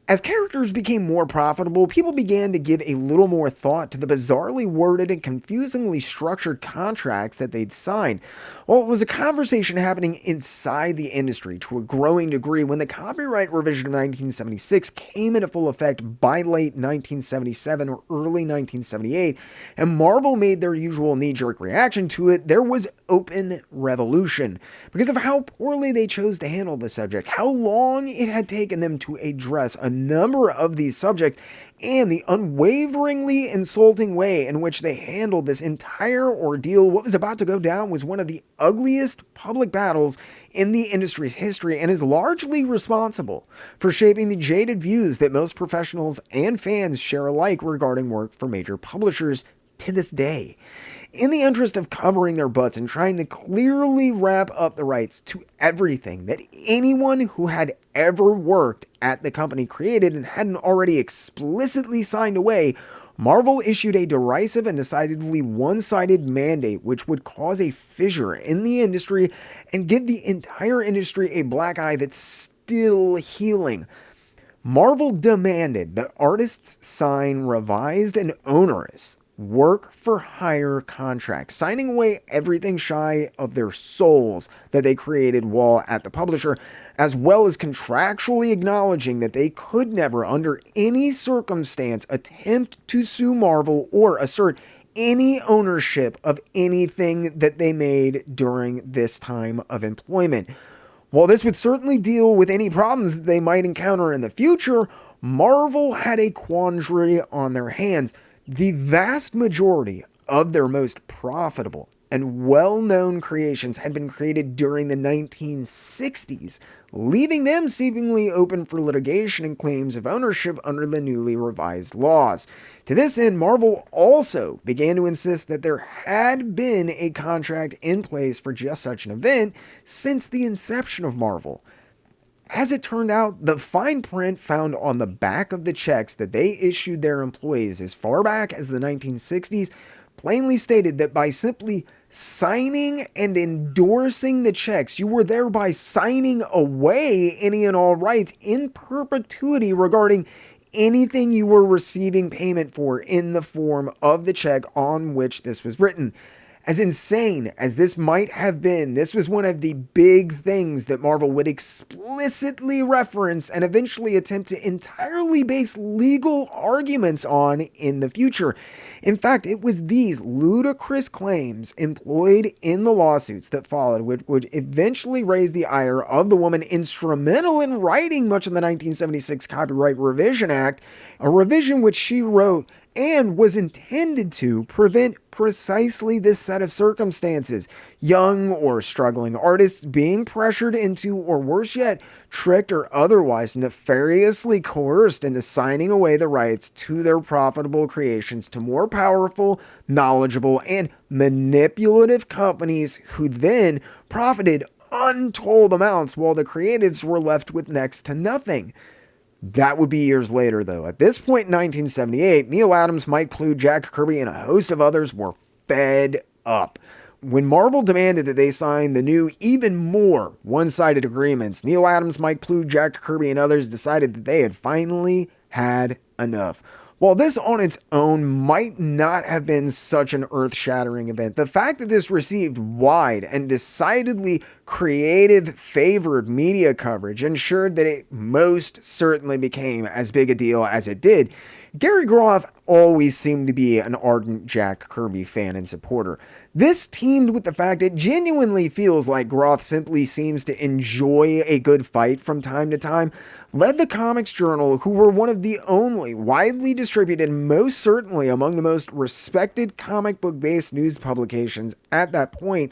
As characters became more profitable, people began to give a little more thought to the bizarrely worded and confusingly structured contracts that they'd signed. Well, it was a conversation happening inside the industry to a growing degree when the copyright revision of 1976 came into full effect by late 1977 or early 1978, and Marvel made their usual knee-jerk reaction to it. There was open revolution because of how poorly they chose to handle the subject, how long it had taken them to address a number of these subjects, and the unwaveringly insulting way in which they handled this entire ordeal. What was about to go down was one of the ugliest public battles in the industry's history and is largely responsible for shaping the jaded views that most professionals and fans share alike regarding work for major publishers to this day. In the interest of covering their butts and trying to clearly wrap up the rights to everything that anyone who had ever worked at the company created and hadn't already explicitly signed away, Marvel issued a derisive and decidedly one-sided mandate which would cause a fissure in the industry and give the entire industry a black eye that's still healing. Marvel demanded that artists sign revised and onerous work-for-hire contracts, signing away everything shy of their souls that they created while at the publisher, as well as contractually acknowledging that they could never, under any circumstance, attempt to sue Marvel or assert any ownership of anything that they made during this time of employment. While this would certainly deal with any problems that they might encounter in the future, Marvel had a quandary on their hands. The vast majority of their most profitable and well-known creations had been created during the 1960s, leaving them seemingly open for litigation and claims of ownership under the newly revised laws. To this end, Marvel also began to insist that there had been a contract in place for just such an event since the inception of Marvel. As it turned out, the fine print found on the back of the checks that they issued their employees as far back as the 1960s plainly stated that by simply signing and endorsing the checks, you were thereby signing away any and all rights in perpetuity regarding anything you were receiving payment for in the form of the check on which this was written. As insane as this might have been, this was one of the big things that Marvel would explicitly reference and eventually attempt to entirely base legal arguments on in the future. In fact, it was these ludicrous claims employed in the lawsuits that followed which would eventually raise the ire of the woman instrumental in writing much of the 1976 Copyright Revision Act, a revision which she wrote and was intended to prevent precisely this set of circumstances. Young or struggling artists being pressured into, or worse yet, tricked or otherwise nefariously coerced into signing away the rights to their profitable creations to more powerful, knowledgeable, and manipulative companies who then profited untold amounts while the creatives were left with next to nothing. That would be years later, though. At this point in 1978, Neal Adams, Mike Ploog, Jack Kirby, and a host of others were fed up. When Marvel demanded that they sign the new, even more one-sided agreements, Neal Adams, Mike Ploog, Jack Kirby, and others decided that they had finally had enough. While this on its own might not have been such an earth-shattering event, the fact that this received wide and decidedly creative-favored media coverage ensured that it most certainly became as big a deal as it did. Gary Groth always seemed to be an ardent Jack Kirby fan and supporter. This teamed with the fact it genuinely feels like Groth simply seems to enjoy a good fight from time to time, led the Comics Journal, who were one of the only widely distributed, most certainly among the most respected comic book-based news publications at that point,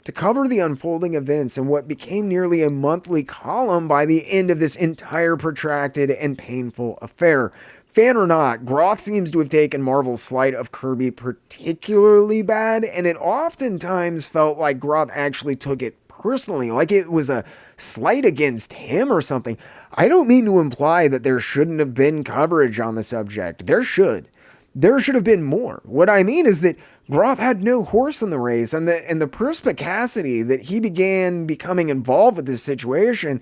to cover the unfolding events in what became nearly a monthly column by the end of this entire protracted and painful affair. Fan or not, Groth seems to have taken Marvel's slight of Kirby particularly bad, and it oftentimes felt like Groth actually took it personally, like it was a slight against him or something. I don't mean to imply that there shouldn't have been coverage on the subject. There should. There should have been more. What I mean is that Groth had no horse in the race, and the perspicacity that he began becoming involved with this situation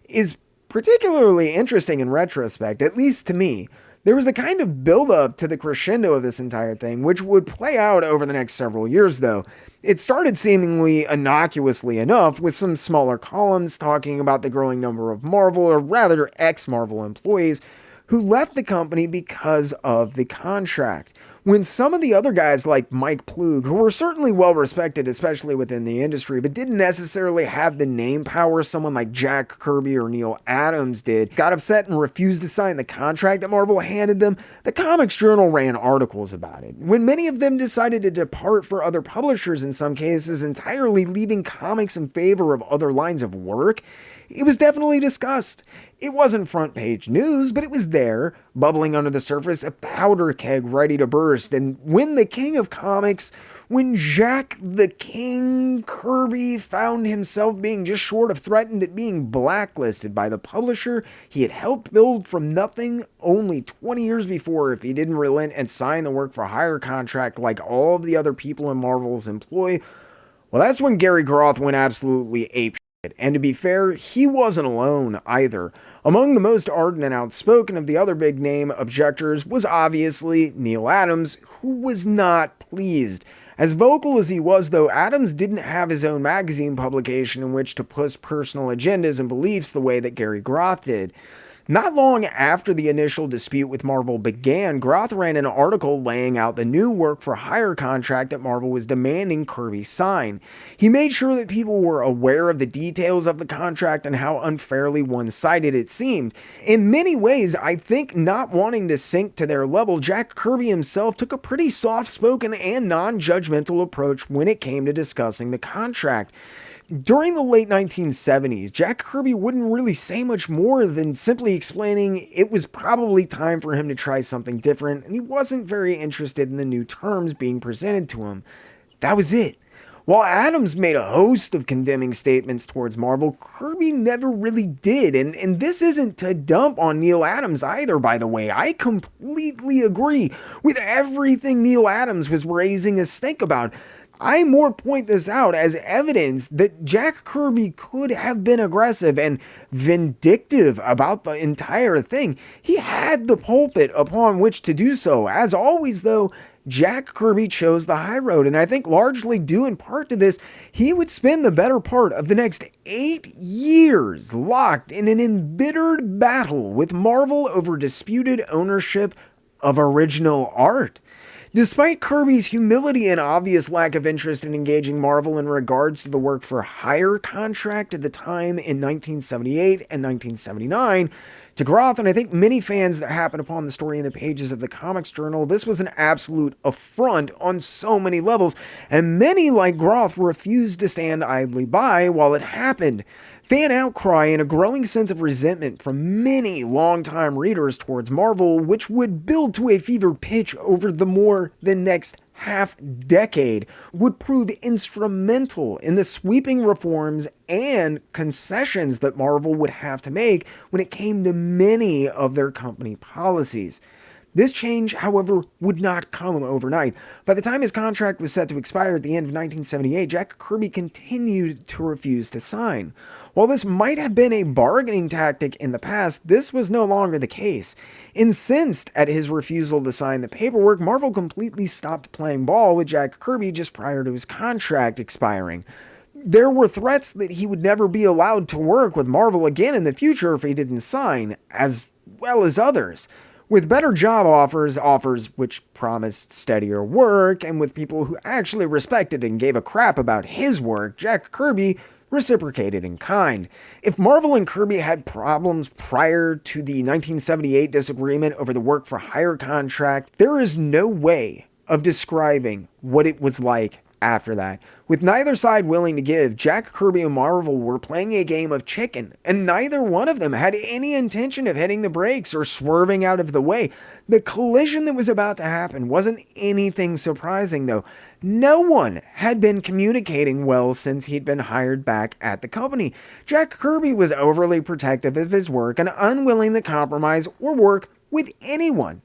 is particularly interesting in retrospect, at least to me. There was a kind of build-up to the crescendo of this entire thing, which would play out over the next several years, though. It started seemingly innocuously enough, with some smaller columns talking about the growing number of Marvel, or rather ex-Marvel employees, who left the company because of the contract. When some of the other guys like Mike Ploog, who were certainly well respected, especially within the industry, but didn't necessarily have the name power someone like Jack Kirby or Neal Adams did, got upset and refused to sign the contract that Marvel handed them, the Comics Journal ran articles about it. When many of them decided to depart for other publishers, in some cases entirely leaving comics in favor of other lines of work, it was definitely discussed. It wasn't front page news, but it was there, bubbling under the surface, a powder keg ready to burst. And when the king of comics, when Jack the King Kirby found himself being just short of threatened at being blacklisted by the publisher he had helped build from nothing only 20 years before if he didn't relent and sign the work for hire contract like all of the other people in Marvel's employ, well, that's when Gary Groth went absolutely ape. And to be fair, he wasn't alone either. Among the most ardent and outspoken of the other big name objectors was obviously Neal Adams, who was not pleased. As vocal as he was, though, Adams didn't have his own magazine publication in which to push personal agendas and beliefs the way that Gary Groth did. Not long after the initial dispute with Marvel began, Groth ran an article laying out the new work-for-hire contract that Marvel was demanding Kirby sign. He made sure that people were aware of the details of the contract and how unfairly one-sided it seemed. In many ways, I think not wanting to sink to their level, Jack Kirby himself took a pretty soft-spoken and non-judgmental approach when it came to discussing the contract. During the late 1970s, Jack Kirby wouldn't really say much more than simply explaining it was probably time for him to try something different, and he wasn't very interested in the new terms being presented to him. That was it. While Adams made a host of condemning statements towards Marvel, Kirby never really did, and this isn't to dump on Neal Adams either, by the way. I completely agree with everything Neal Adams was raising his stink about. I more point this out as evidence that Jack Kirby could have been aggressive and vindictive about the entire thing. He had the pulpit upon which to do so. As always, though, Jack Kirby chose the high road, and I think largely due in part to this, he would spend the better part of the next 8 years locked in an embittered battle with Marvel over disputed ownership of original art. Despite Kirby's humility and obvious lack of interest in engaging Marvel in regards to the work for hire contract at the time in 1978 and 1979, to Groth, and I think many fans that happened upon the story in the pages of the Comics Journal, this was an absolute affront on so many levels, and many, like Groth, refused to stand idly by while it happened. Fan outcry and a growing sense of resentment from many longtime readers towards Marvel, which would build to a fevered pitch over the more than next half-decade, would prove instrumental in the sweeping reforms and concessions that Marvel would have to make when it came to many of their company policies. This change, however, would not come overnight. By the time his contract was set to expire at the end of 1978, Jack Kirby continued to refuse to sign. While this might have been a bargaining tactic in the past, this was no longer the case. Incensed at his refusal to sign the paperwork, Marvel completely stopped playing ball with Jack Kirby just prior to his contract expiring. There were threats that he would never be allowed to work with Marvel again in the future if he didn't sign, as well as others. With better job offers which promised steadier work, and with people who actually respected and gave a crap about his work, Jack Kirby reciprocated in kind. If Marvel and Kirby had problems prior to the 1978 disagreement over the work for hire contract, there is no way of describing what it was like after that. With neither side willing to give, Jack Kirby and Marvel were playing a game of chicken, and neither one of them had any intention of hitting the brakes or swerving out of the way. The collision that was about to happen wasn't anything surprising, though. No one had been communicating well since he'd been hired back at the company. Jack Kirby was overly protective of his work and unwilling to compromise or work with anyone.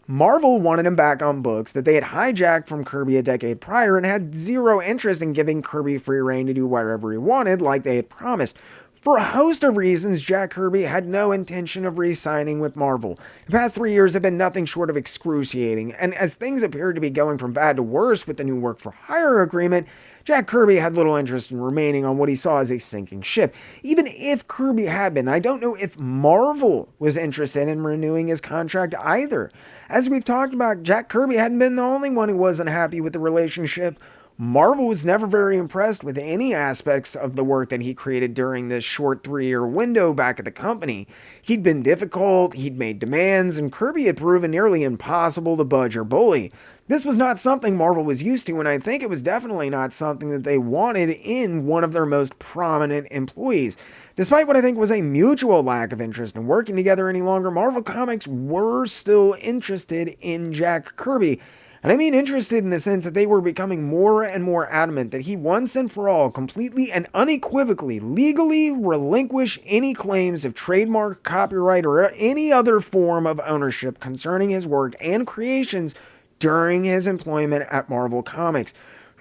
Marvel wanted him back on books that they had hijacked from Kirby a decade prior and had zero interest in giving Kirby free rein to do whatever he wanted like they had promised. For a host of reasons, Jack Kirby had no intention of re-signing with Marvel. The past 3 years have been nothing short of excruciating, and as things appeared to be going from bad to worse with the new work for hire agreement, Jack Kirby had little interest in remaining on what he saw as a sinking ship. Even if Kirby had been, I don't know if Marvel was interested in renewing his contract either. As we've talked about, Jack Kirby hadn't been the only one who wasn't happy with the relationship. Marvel was never very impressed with any aspects of the work that he created during this short 3-year window back at the company. He'd been difficult, he'd made demands, and Kirby had proven nearly impossible to budge or bully. This was not something Marvel was used to, and I think it was definitely not something that they wanted in one of their most prominent employees. Despite what I think was a mutual lack of interest in working together any longer, Marvel Comics were still interested in Jack Kirby. And I mean interested in the sense that they were becoming more and more adamant that he once and for all completely and unequivocally legally relinquish any claims of trademark, copyright, or any other form of ownership concerning his work and creations during his employment at Marvel Comics.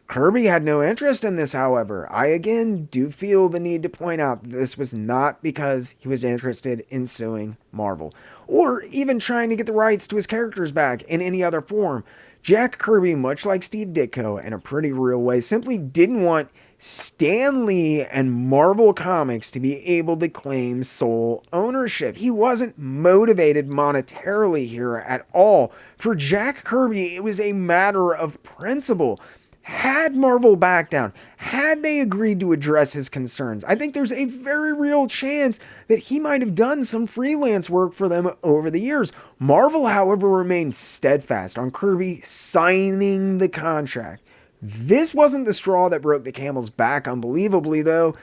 Kirby had no interest in this, however. I again do feel the need to point out that this was not because he was interested in suing Marvel, or even trying to get the rights to his characters back in any other form. Jack Kirby, much like Steve Ditko in a pretty real way, simply didn't want Stan Lee and Marvel Comics to be able to claim sole ownership. He wasn't motivated monetarily here at all. For Jack Kirby, it was a matter of principle. Had Marvel backed down, had they agreed to address his concerns, I think there's a very real chance that he might have done some freelance work for them over the years. Marvel, however, remained steadfast on Kirby signing the contract. This wasn't the straw that broke the camel's back, unbelievably, though.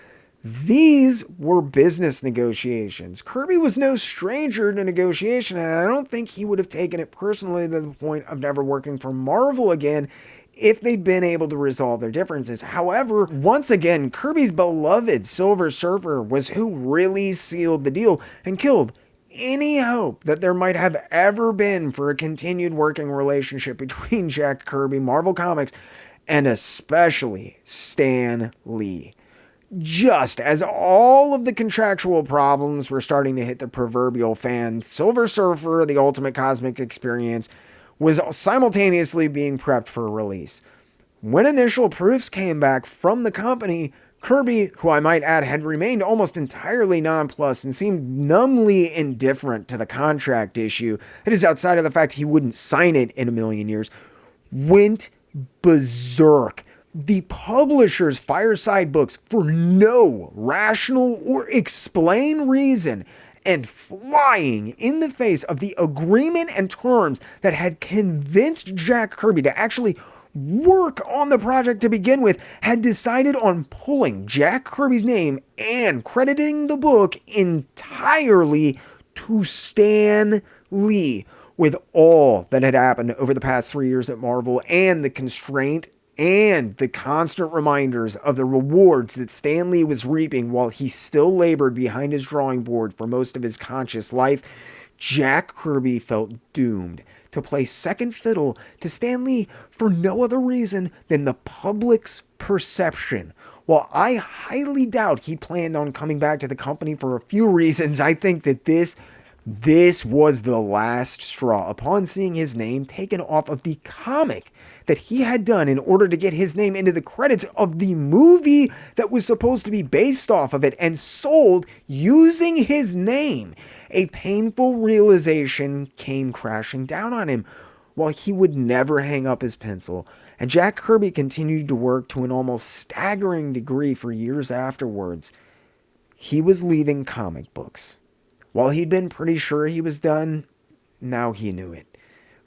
These were business negotiations. Kirby was no stranger to negotiation, and I don't think he would have taken it personally to the point of never working for Marvel again if they'd been able to resolve their differences. However, once again, Kirby's beloved Silver Surfer was who really sealed the deal and killed any hope that there might have ever been for a continued working relationship between Jack Kirby, Marvel Comics, and especially Stan Lee. Just as all of the contractual problems were starting to hit the proverbial fan, Silver Surfer, the Ultimate Cosmic Experience, was simultaneously being prepped for release. When initial proofs came back from the company, Kirby, who I might add had remained almost entirely nonplussed and seemed numbly indifferent to the contract issue, that is outside of the fact he wouldn't sign it in a million years, went berserk. The publisher's Fireside Books, for no rational or explained reason, and flying in the face of the agreement and terms that had convinced Jack Kirby to actually work on the project to begin with, had decided on pulling Jack Kirby's name and crediting the book entirely to Stan Lee. With all that had happened over the past 3 years at Marvel and the constraint and the constant reminders of the rewards that Stan Lee was reaping while he still labored behind his drawing board for most of his conscious life, Jack Kirby felt doomed to play second fiddle to Stan Lee for no other reason than the public's perception. While I highly doubt he planned on coming back to the company for a few reasons, I think that this was the last straw. Upon seeing his name taken off of the comic that he had done in order to get his name into the credits of the movie that was supposed to be based off of it and sold using his name, a painful realization came crashing down on him. While he would never hang up his pencil, and Jack Kirby continued to work to an almost staggering degree for years afterwards, he was leaving comic books. While he'd been pretty sure he was done, now he knew it.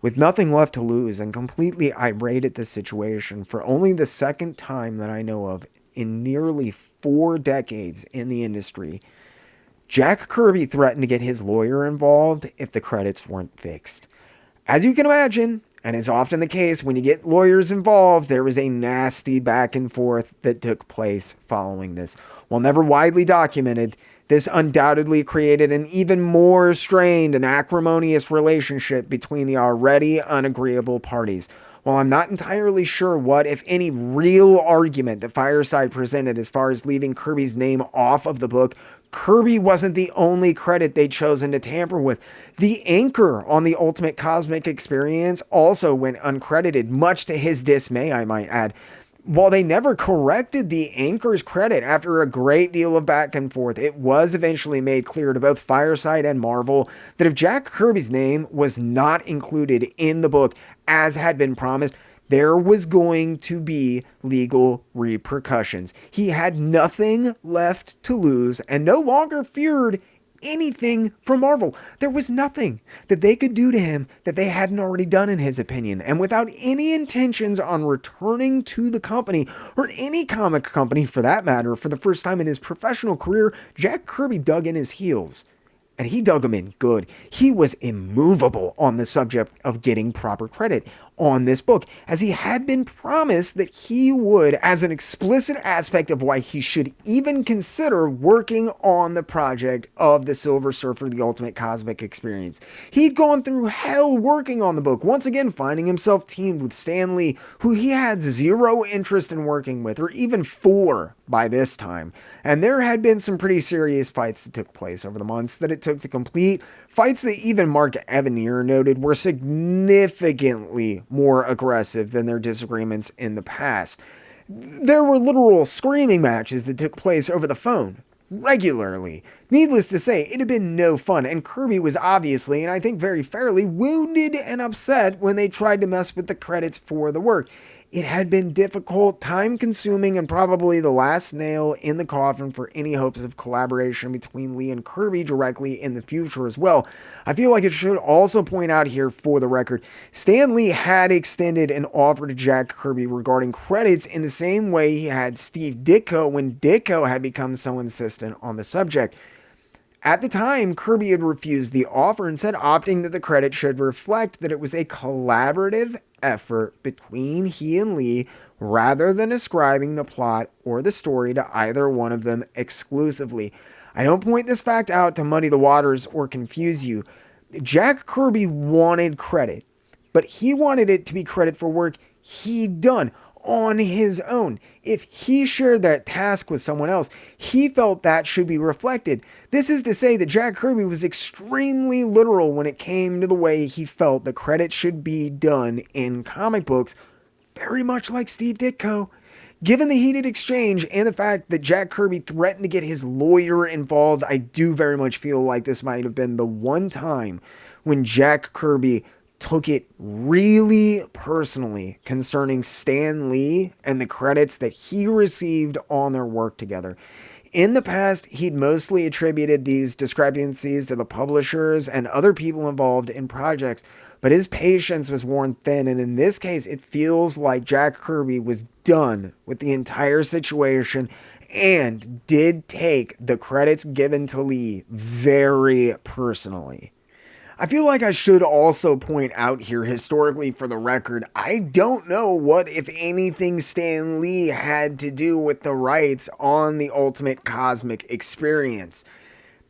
With nothing left to lose and completely irate at the situation for only the second time that I know of in nearly 4 decades in the industry, Jack Kirby threatened to get his lawyer involved if the credits weren't fixed. As you can imagine, and is often the case when you get lawyers involved, there was a nasty back and forth that took place following this. While never widely documented, this undoubtedly created an even more strained and acrimonious relationship between the already unagreeable parties. While I'm not entirely sure what, if any, real argument that Fireside presented as far as leaving Kirby's name off of the book, Kirby wasn't the only credit they'd chosen to tamper with. The anchor on the Ultimate Cosmic Experience also went uncredited, much to his dismay, I might add. While they never corrected the anchor's credit after a great deal of back and forth, it was eventually made clear to both Fireside and Marvel that if Jack Kirby's name was not included in the book as had been promised, there was going to be legal repercussions. He had nothing left to lose and no longer feared anything from Marvel. There was nothing that they could do to him that they hadn't already done, in his opinion. And without any intentions on returning to the company, or any comic company for that matter, for the first time in his professional career, Jack Kirby dug in his heels. And he dug them in good. He was immovable on the subject of getting proper credit on this book, as he had been promised that he would, as an explicit aspect of why he should even consider working on the project of the Silver Surfer, the Ultimate Cosmic Experience. He'd gone through hell working on the book, once again finding himself teamed with Stan Lee, who he had zero interest in working with, or even for by this time. And there had been some pretty serious fights that took place over the months that it took to complete, fights that even Mark Evanier noted were significantly more aggressive than their disagreements in the past. There were literal screaming matches that took place over the phone regularly. Needless to say, it had been no fun, and Kirby was obviously, and I think very fairly, wounded and upset when they tried to mess with the credits for the work. It had been difficult, time-consuming, and probably the last nail in the coffin for any hopes of collaboration between Lee and Kirby directly in the future as well. I feel like it should also point out here for the record, Stan Lee had extended an offer to Jack Kirby regarding credits in the same way he had Steve Ditko when Ditko had become so insistent on the subject. At the time, Kirby had refused the offer, instead opting that the credit should reflect that it was a collaborative effort between he and Lee, rather than ascribing the plot or the story to either one of them exclusively. I don't point this fact out to muddy the waters or confuse you. Jack Kirby wanted credit, but he wanted it to be credit for work he'd done. on his own. If he shared that task with someone else, he felt that should be reflected. This is to say that Jack Kirby was extremely literal when it came to the way he felt the credits should be done in comic books, very much like Steve Ditko. Given the heated exchange and the fact that Jack Kirby threatened to get his lawyer involved, I do very much feel like this might have been the one time when Jack Kirby took it really personally concerning Stan Lee and the credits that he received on their work together. In the past, he'd mostly attributed these discrepancies to the publishers and other people involved in projects, but his patience was worn thin, and in this case, it feels like Jack Kirby was done with the entire situation and did take the credits given to Lee very personally. I feel like I should also point out here, historically for the record, I don't know what, if anything, Stan Lee had to do with the rights on the Ultimate Cosmic Experience.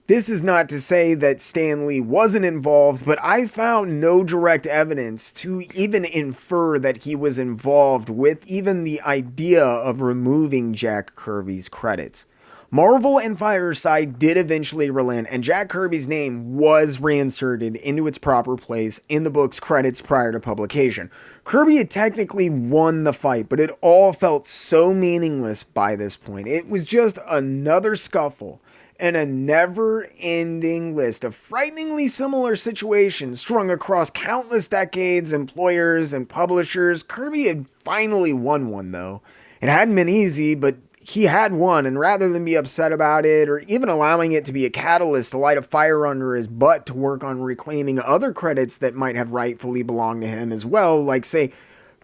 This is not to say that Stan Lee wasn't involved, but I found no direct evidence to even infer that he was involved with even the idea of removing Jack Kirby's credits. Marvel and Fireside did eventually relent, and Jack Kirby's name was reinserted into its proper place in the book's credits prior to publication. Kirby had technically won the fight, but it all felt so meaningless by this point. It was just another scuffle and a never-ending list of frighteningly similar situations strung across countless decades, employers, and publishers. Kirby had finally won one, though. It hadn't been easy, but he had won, and rather than be upset about it, or even allowing it to be a catalyst to light a fire under his butt to work on reclaiming other credits that might have rightfully belonged to him as well, like, say,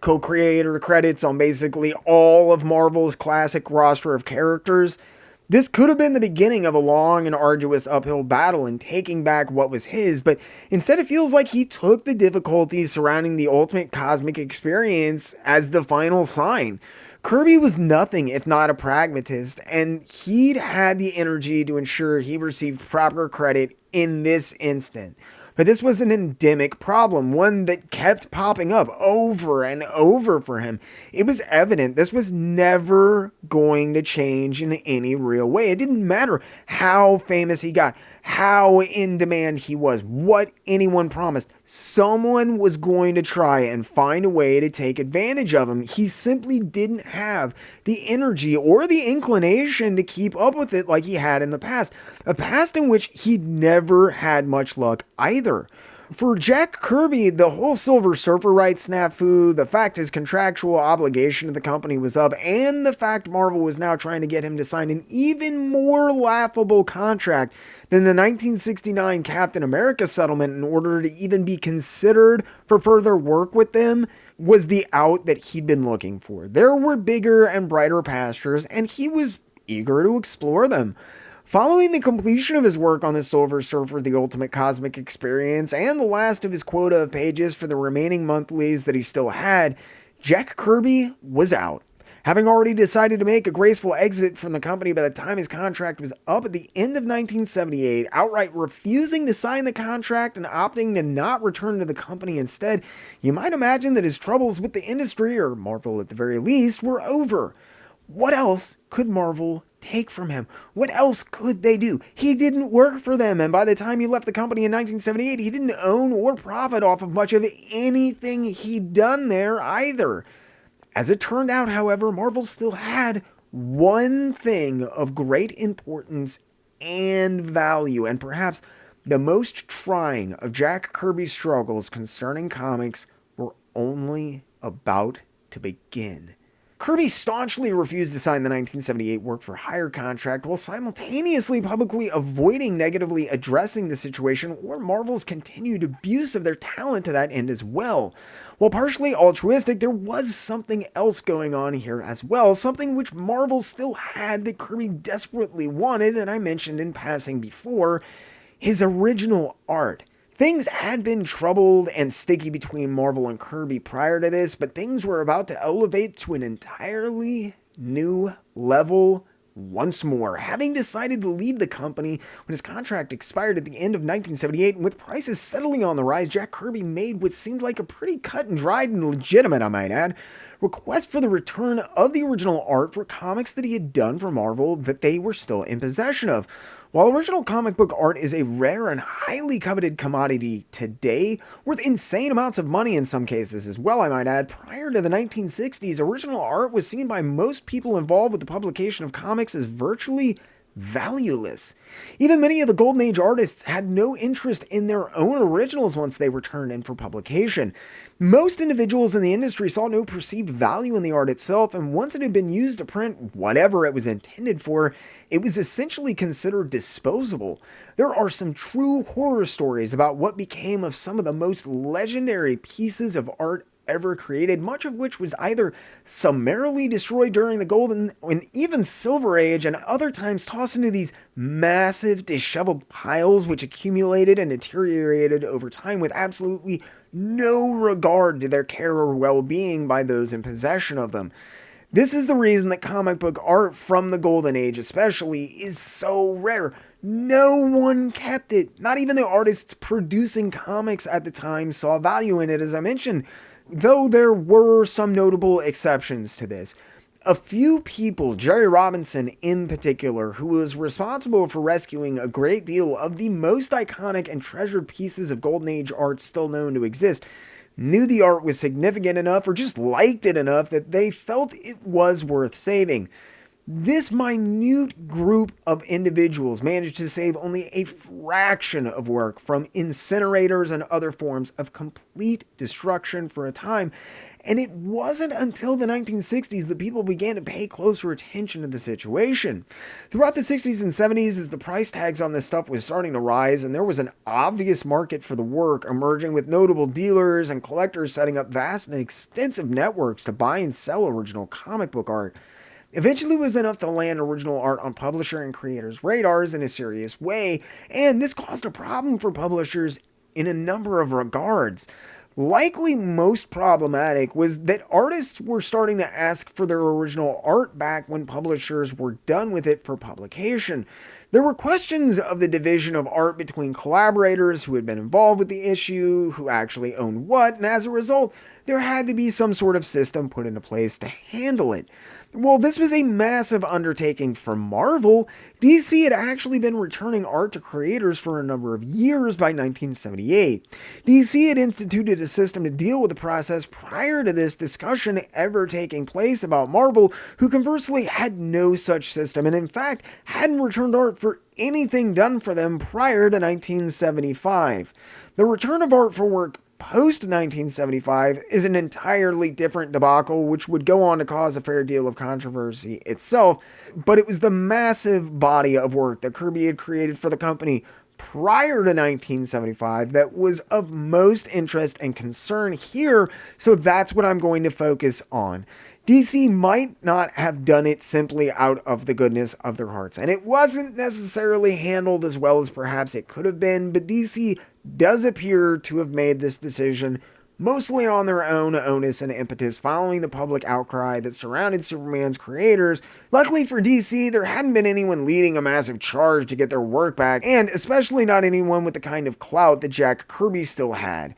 co-creator credits on basically all of Marvel's classic roster of characters, this could have been the beginning of a long and arduous uphill battle in taking back what was his, but instead it feels like he took the difficulties surrounding the Ultimate Cosmic Experience as the final sign. Kirby was nothing if not a pragmatist, and he'd had the energy to ensure he received proper credit in this instant. But this was an endemic problem, one that kept popping up over and over for him. It was evident this was never going to change in any real way. It didn't matter how famous he got, how in demand he was, what anyone promised. Someone was going to try and find a way to take advantage of him. He simply didn't have the energy or the inclination to keep up with it like he had in the past. A past in which he'd never had much luck either. For Jack Kirby, the whole Silver Surfer rights snafu, the fact his contractual obligation to the company was up, and the fact Marvel was now trying to get him to sign an even more laughable contract than the 1969 Captain America settlement in order to even be considered for further work with them, was the out that he'd been looking for. There were bigger and brighter pastures, and he was eager to explore them. Following the completion of his work on the Silver Surfer, the Ultimate Cosmic Experience, and the last of his quota of pages for the remaining monthlies that he still had, Jack Kirby was out. Having already decided to make a graceful exit from the company by the time his contract was up at the end of 1978, outright refusing to sign the contract and opting to not return to the company instead, you might imagine that his troubles with the industry, or Marvel at the very least, were over. What else could Marvel take from him? What else could they do? He didn't work for them, and by the time he left the company in 1978, he didn't own or profit off of much of anything he'd done there either. As it turned out, however, Marvel still had one thing of great importance and value, and perhaps the most trying of Jack Kirby's struggles concerning comics were only about to begin. Kirby staunchly refused to sign the 1978 work-for-hire contract while simultaneously publicly avoiding negatively addressing the situation or Marvel's continued abuse of their talent to that end as well. While partially altruistic, there was something else going on here as well, something which Marvel still had that Kirby desperately wanted, and I mentioned in passing before, his original art. Things had been troubled and sticky between Marvel and Kirby prior to this, but things were about to elevate to an entirely new level once more. Having decided to leave the company when his contract expired at the end of 1978, and with prices steadily on the rise, Jack Kirby made what seemed like a pretty cut and dried and legitimate, I might add, requests for the return of the original art for comics that he had done for Marvel that they were still in possession of. While original comic book art is a rare and highly coveted commodity today, worth insane amounts of money in some cases as well, I might add, prior to the 1960s, original art was seen by most people involved with the publication of comics as virtually valueless. Even many of the Golden Age artists had no interest in their own originals once they were turned in for publication. Most individuals in the industry saw no perceived value in the art itself, and once it had been used to print whatever it was intended for, it was essentially considered disposable. There are some true horror stories about what became of some of the most legendary pieces of art ever created, much of which was either summarily destroyed during the Golden and even Silver Age, and other times tossed into these massive disheveled piles which accumulated and deteriorated over time with absolutely no regard to their care or well-being by those in possession of them. This is the reason that comic book art from the Golden Age especially is so rare. No one kept it. Not even the artists producing comics at the time saw value in it, as I mentioned, though there were some notable exceptions to this. A few people, Jerry Robinson in particular, who was responsible for rescuing a great deal of the most iconic and treasured pieces of Golden Age art still known to exist, knew the art was significant enough or just liked it enough that they felt it was worth saving. This minute group of individuals managed to save only a fraction of work from incinerators and other forms of complete destruction for a time, and it wasn't until the 1960s that people began to pay closer attention to the situation. Throughout the 60s and 70s, as the price tags on this stuff was starting to rise and there was an obvious market for the work emerging, with notable dealers and collectors setting up vast and extensive networks to buy and sell original comic book art, eventually was enough to land original art on publisher and creators' radars in a serious way, and this caused a problem for publishers in a number of regards. Likely most problematic was that artists were starting to ask for their original art back when publishers were done with it for publication. There were questions of the division of art between collaborators who had been involved with the issue, who actually owned what, and as a result, there had to be some sort of system put into place to handle it. While this was a massive undertaking for Marvel, DC had actually been returning art to creators for a number of years by 1978. DC had instituted a system to deal with the process prior to this discussion ever taking place about Marvel, who conversely had no such system and in fact hadn't returned art for anything done for them prior to 1975. The return of art for work post-1975 is an entirely different debacle, which would go on to cause a fair deal of controversy itself, but it was the massive body of work that Kirby had created for the company prior to 1975 that was of most interest and concern here, so that's what I'm going to focus on. DC might not have done it simply out of the goodness of their hearts, and it wasn't necessarily handled as well as perhaps it could have been, but DC does appear to have made this decision mostly on their own onus and impetus following the public outcry that surrounded Superman's creators. Luckily for DC, there hadn't been anyone leading a massive charge to get their work back, and especially not anyone with the kind of clout that Jack Kirby still had.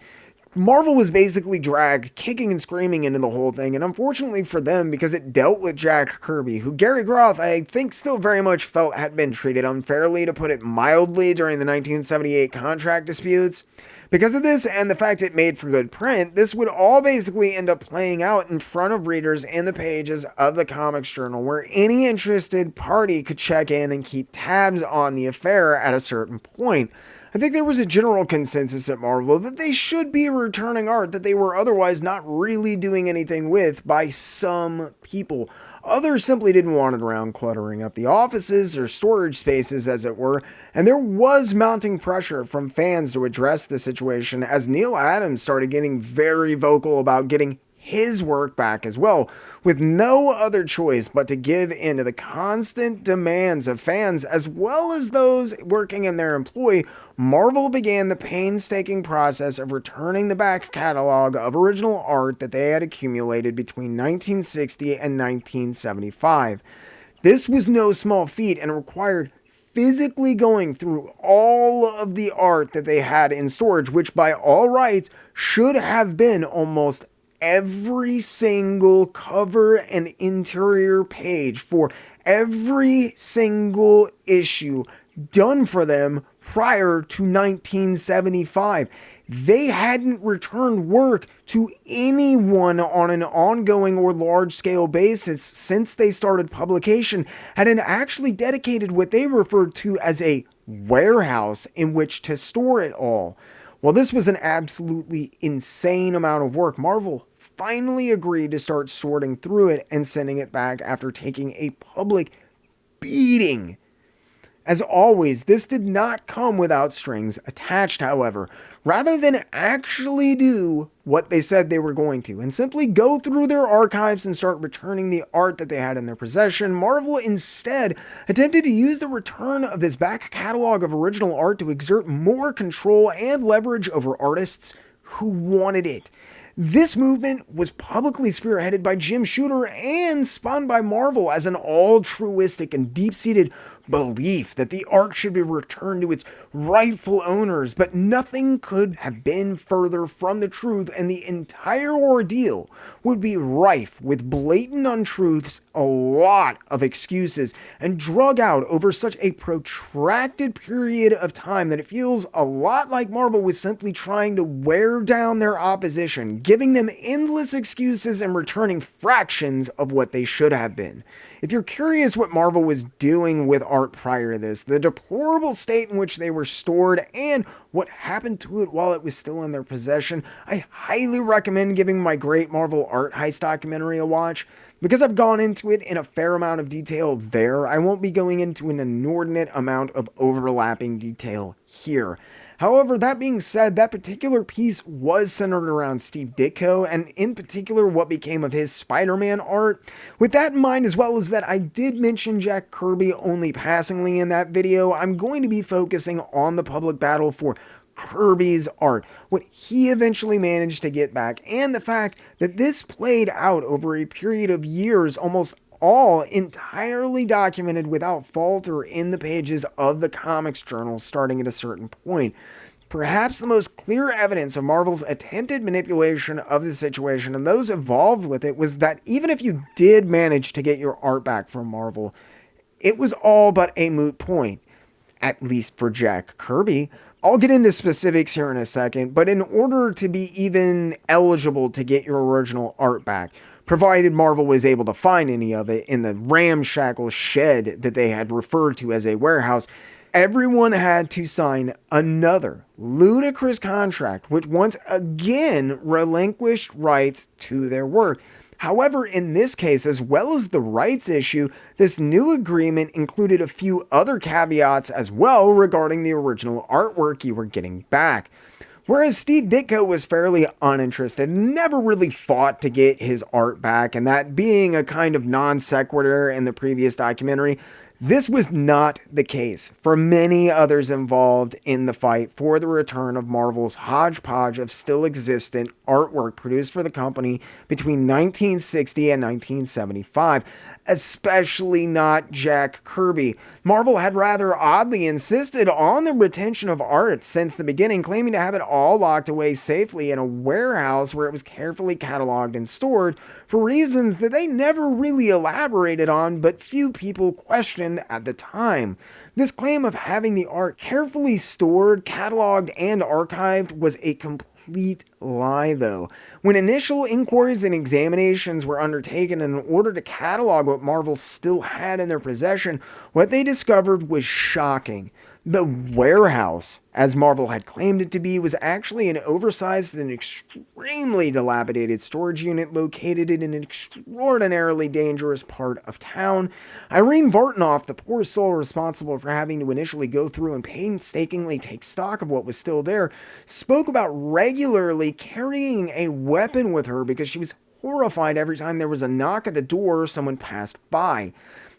Marvel was basically dragged kicking and screaming into the whole thing, and unfortunately for them, because it dealt with Jack Kirby, who Gary Groth I think still very much felt had been treated unfairly, to put it mildly, during the 1978 contract disputes. Because of this and the fact it made for good print, this would all basically end up playing out in front of readers in the pages of the Comics Journal, where any interested party could check in and keep tabs on the affair at a certain point. I think there was a general consensus at Marvel that they should be returning art that they were otherwise not really doing anything with by some people. Others simply didn't want it around cluttering up the offices or storage spaces, as it were, and there was mounting pressure from fans to address the situation as Neil Adams started getting very vocal about getting his work back as well, with no other choice but to give in to the constant demands of fans as well as those working in their employ. Marvel began the painstaking process of returning the back catalog of original art that they had accumulated between 1960 and 1975. This was no small feat and required physically going through all of the art that they had in storage, which by all rights should have been almost every single cover and interior page for every single issue done for them prior to 1975. They hadn't returned work to anyone on an ongoing or large-scale basis since they started publication, and had actually dedicated what they referred to as a warehouse in which to store it all. While this was an absolutely insane amount of work, Marvel finally agreed to start sorting through it and sending it back after taking a public beating. As always, this did not come without strings attached, however. Rather than actually do what they said they were going to, and simply go through their archives and start returning the art that they had in their possession, Marvel instead attempted to use the return of this back catalog of original art to exert more control and leverage over artists who wanted it. This movement was publicly spearheaded by Jim Shooter and spun by Marvel as an altruistic and deep-seated belief that the art should be returned to its rightful owners, but nothing could have been further from the truth, and the entire ordeal would be rife with blatant untruths, a lot of excuses, and drug out over such a protracted period of time that it feels a lot like Marvel was simply trying to wear down their opposition, giving them endless excuses and returning fractions of what they should have been. If you're curious what Marvel was doing with art prior to this, the deplorable state in which they were stored, and what happened to it while it was still in their possession, I highly recommend giving my Great Marvel Art Heist documentary a watch. Because I've gone into it in a fair amount of detail there, I won't be going into an inordinate amount of overlapping detail here. However, that being said, that particular piece was centered around Steve Ditko, and in particular what became of his Spider-Man art. With that in mind, as well as that I did mention Jack Kirby only passingly in that video, I'm going to be focusing on the public battle for Kirby's art, what he eventually managed to get back, and the fact that this played out over a period of years, almost all entirely documented without falter in the pages of the comics journal starting at a certain point. Perhaps the most clear evidence of Marvel's attempted manipulation of the situation and those involved with it was that even if you did manage to get your art back from Marvel, it was all but a moot point, at least for Jack Kirby. I'll get into specifics here in a second, but in order to be even eligible to get your original art back, provided Marvel was able to find any of it in the ramshackle shed that they had referred to as a warehouse, everyone had to sign another ludicrous contract, which once again relinquished rights to their work. However, in this case, as well as the rights issue, this new agreement included a few other caveats as well regarding the original artwork you were getting back. Whereas Steve Ditko was fairly uninterested, never really fought to get his art back, and that being a kind of non sequitur in the previous documentary, this was not the case for many others involved in the fight for the return of Marvel's hodgepodge of still existent artwork produced for the company between 1960 and 1975, especially not Jack Kirby. Marvel had rather oddly insisted on the retention of art since the beginning, claiming to have it all locked away safely in a warehouse where it was carefully cataloged and stored for reasons that they never really elaborated on, but few people questioned at the time. This claim of having the art carefully stored, cataloged, and archived was a complete lie, though. When initial inquiries and examinations were undertaken in order to catalog what Marvel still had in their possession, what they discovered was shocking. The warehouse, as Marvel had claimed it to be, was actually an oversized and extremely dilapidated storage unit located in an extraordinarily dangerous part of town. Irene Vartanoff, the poor soul responsible for having to initially go through and painstakingly take stock of what was still there, spoke about regularly carrying a weapon with her because she was horrified every time there was a knock at the door or someone passed by.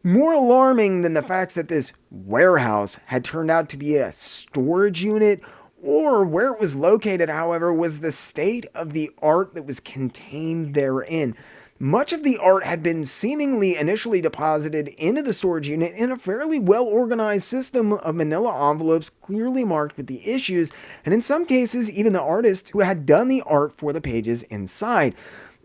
More alarming than the fact that this warehouse had turned out to be a storage unit, or where it was located, however, was the state of the art that was contained therein. Much of the art had been seemingly initially deposited into the storage unit in a fairly well-organized system of manila envelopes clearly marked with the issues, and in some cases even the artist who had done the art for the pages inside.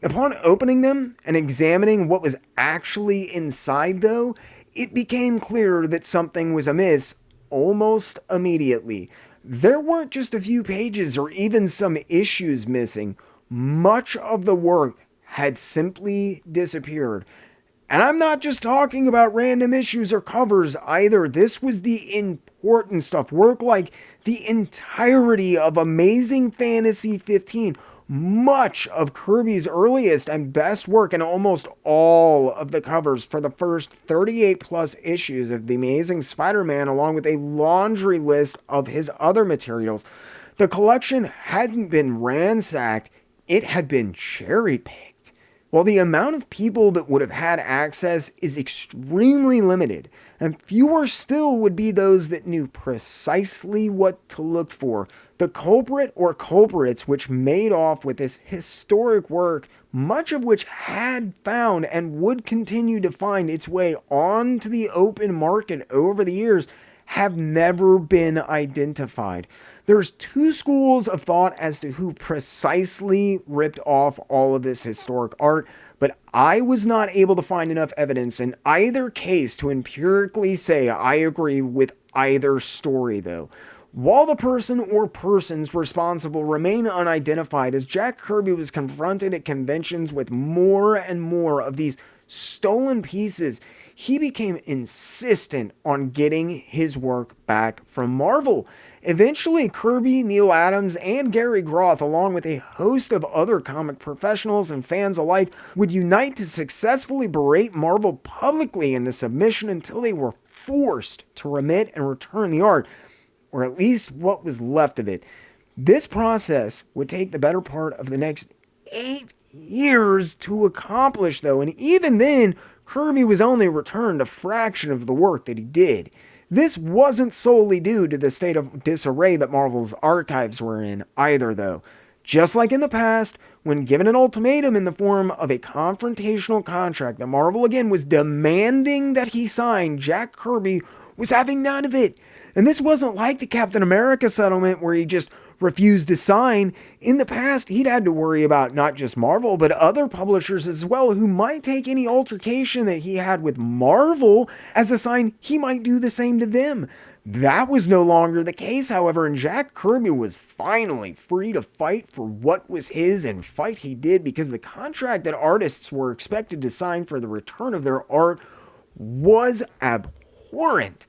Upon opening them and examining what was actually inside, though, it became clear that something was amiss almost immediately. There weren't just a few pages or even some issues missing. Much of the work had simply disappeared. And I'm not just talking about random issues or covers either. This was the important stuff. Work like the entirety of Amazing Fantasy 15. Much of Kirby's earliest and best work, and almost all of the covers for the first 38 plus issues of The Amazing Spider-Man, along with a laundry list of his other materials. The collection hadn't been ransacked, it had been cherry-picked. While the amount of people that would have had access is extremely limited, and fewer still would be those that knew precisely what to look for, the culprit or culprits which made off with this historic work, much of which had found and would continue to find its way onto the open market over the years, have never been identified. There's two schools of thought as to who precisely ripped off all of this historic art, but I was not able to find enough evidence in either case to empirically say I agree with either story, though. While the person or persons responsible remain unidentified, as Jack Kirby was confronted at conventions with more and more of these stolen pieces, he became insistent on getting his work back from Marvel. Eventually, Kirby, Neil Adams, and Gary Groth, along with a host of other comic professionals and fans alike, would unite to successfully berate Marvel publicly into submission until they were forced to remit and return the art, or at least what was left of it. This process would take the better part of the next 8 years to accomplish, though, and even then, Kirby was only returned a fraction of the work that he did. This wasn't solely due to the state of disarray that Marvel's archives were in either, though. Just like in the past, when given an ultimatum in the form of a confrontational contract that Marvel again was demanding that he sign, Jack Kirby was having none of it. And this wasn't like the Captain America settlement where he just refused to sign. In the past, he'd had to worry about not just Marvel, but other publishers as well, who might take any altercation that he had with Marvel as a sign he might do the same to them. That was no longer the case, however, and Jack Kirby was finally free to fight for what was his, and fight he did, because the contract that artists were expected to sign for the return of their art was abhorrent.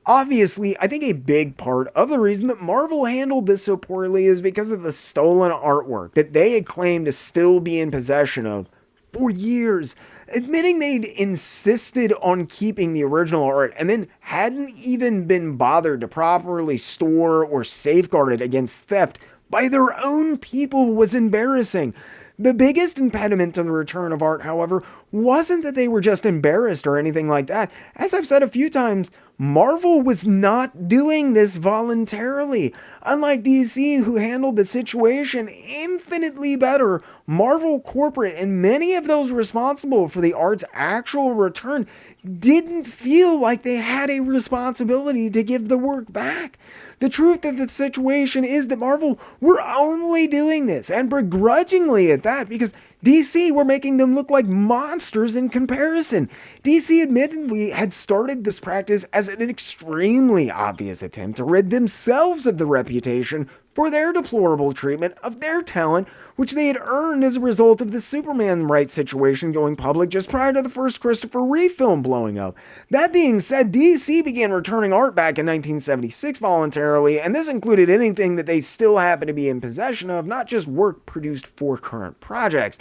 Obviously, I think a big part of the reason that Marvel handled this so poorly is because of the stolen artwork that they had claimed to still be in possession of for years, admitting they'd insisted on keeping the original art and then hadn't even been bothered to properly store or safeguard it against theft by their own people was embarrassing. The biggest impediment to the return of art, however, wasn't that they were just embarrassed or anything like that. As I've said a few times, Marvel was not doing this voluntarily. Unlike DC, who handled the situation infinitely better, Marvel corporate and many of those responsible for the art's actual return didn't feel like they had a responsibility to give the work back. The truth of the situation is that Marvel were only doing this, and begrudgingly at that, because DC were making them look like monsters in comparison. DC admittedly had started this practice as an extremely obvious attempt to rid themselves of the reputation for their deplorable treatment of their talent, which they had earned as a result of the Superman rights situation going public just prior to the first Christopher Reeve film blowing up. That being said, DC began returning art back in 1976 voluntarily, and this included anything that they still happened to be in possession of, not just work produced for current projects.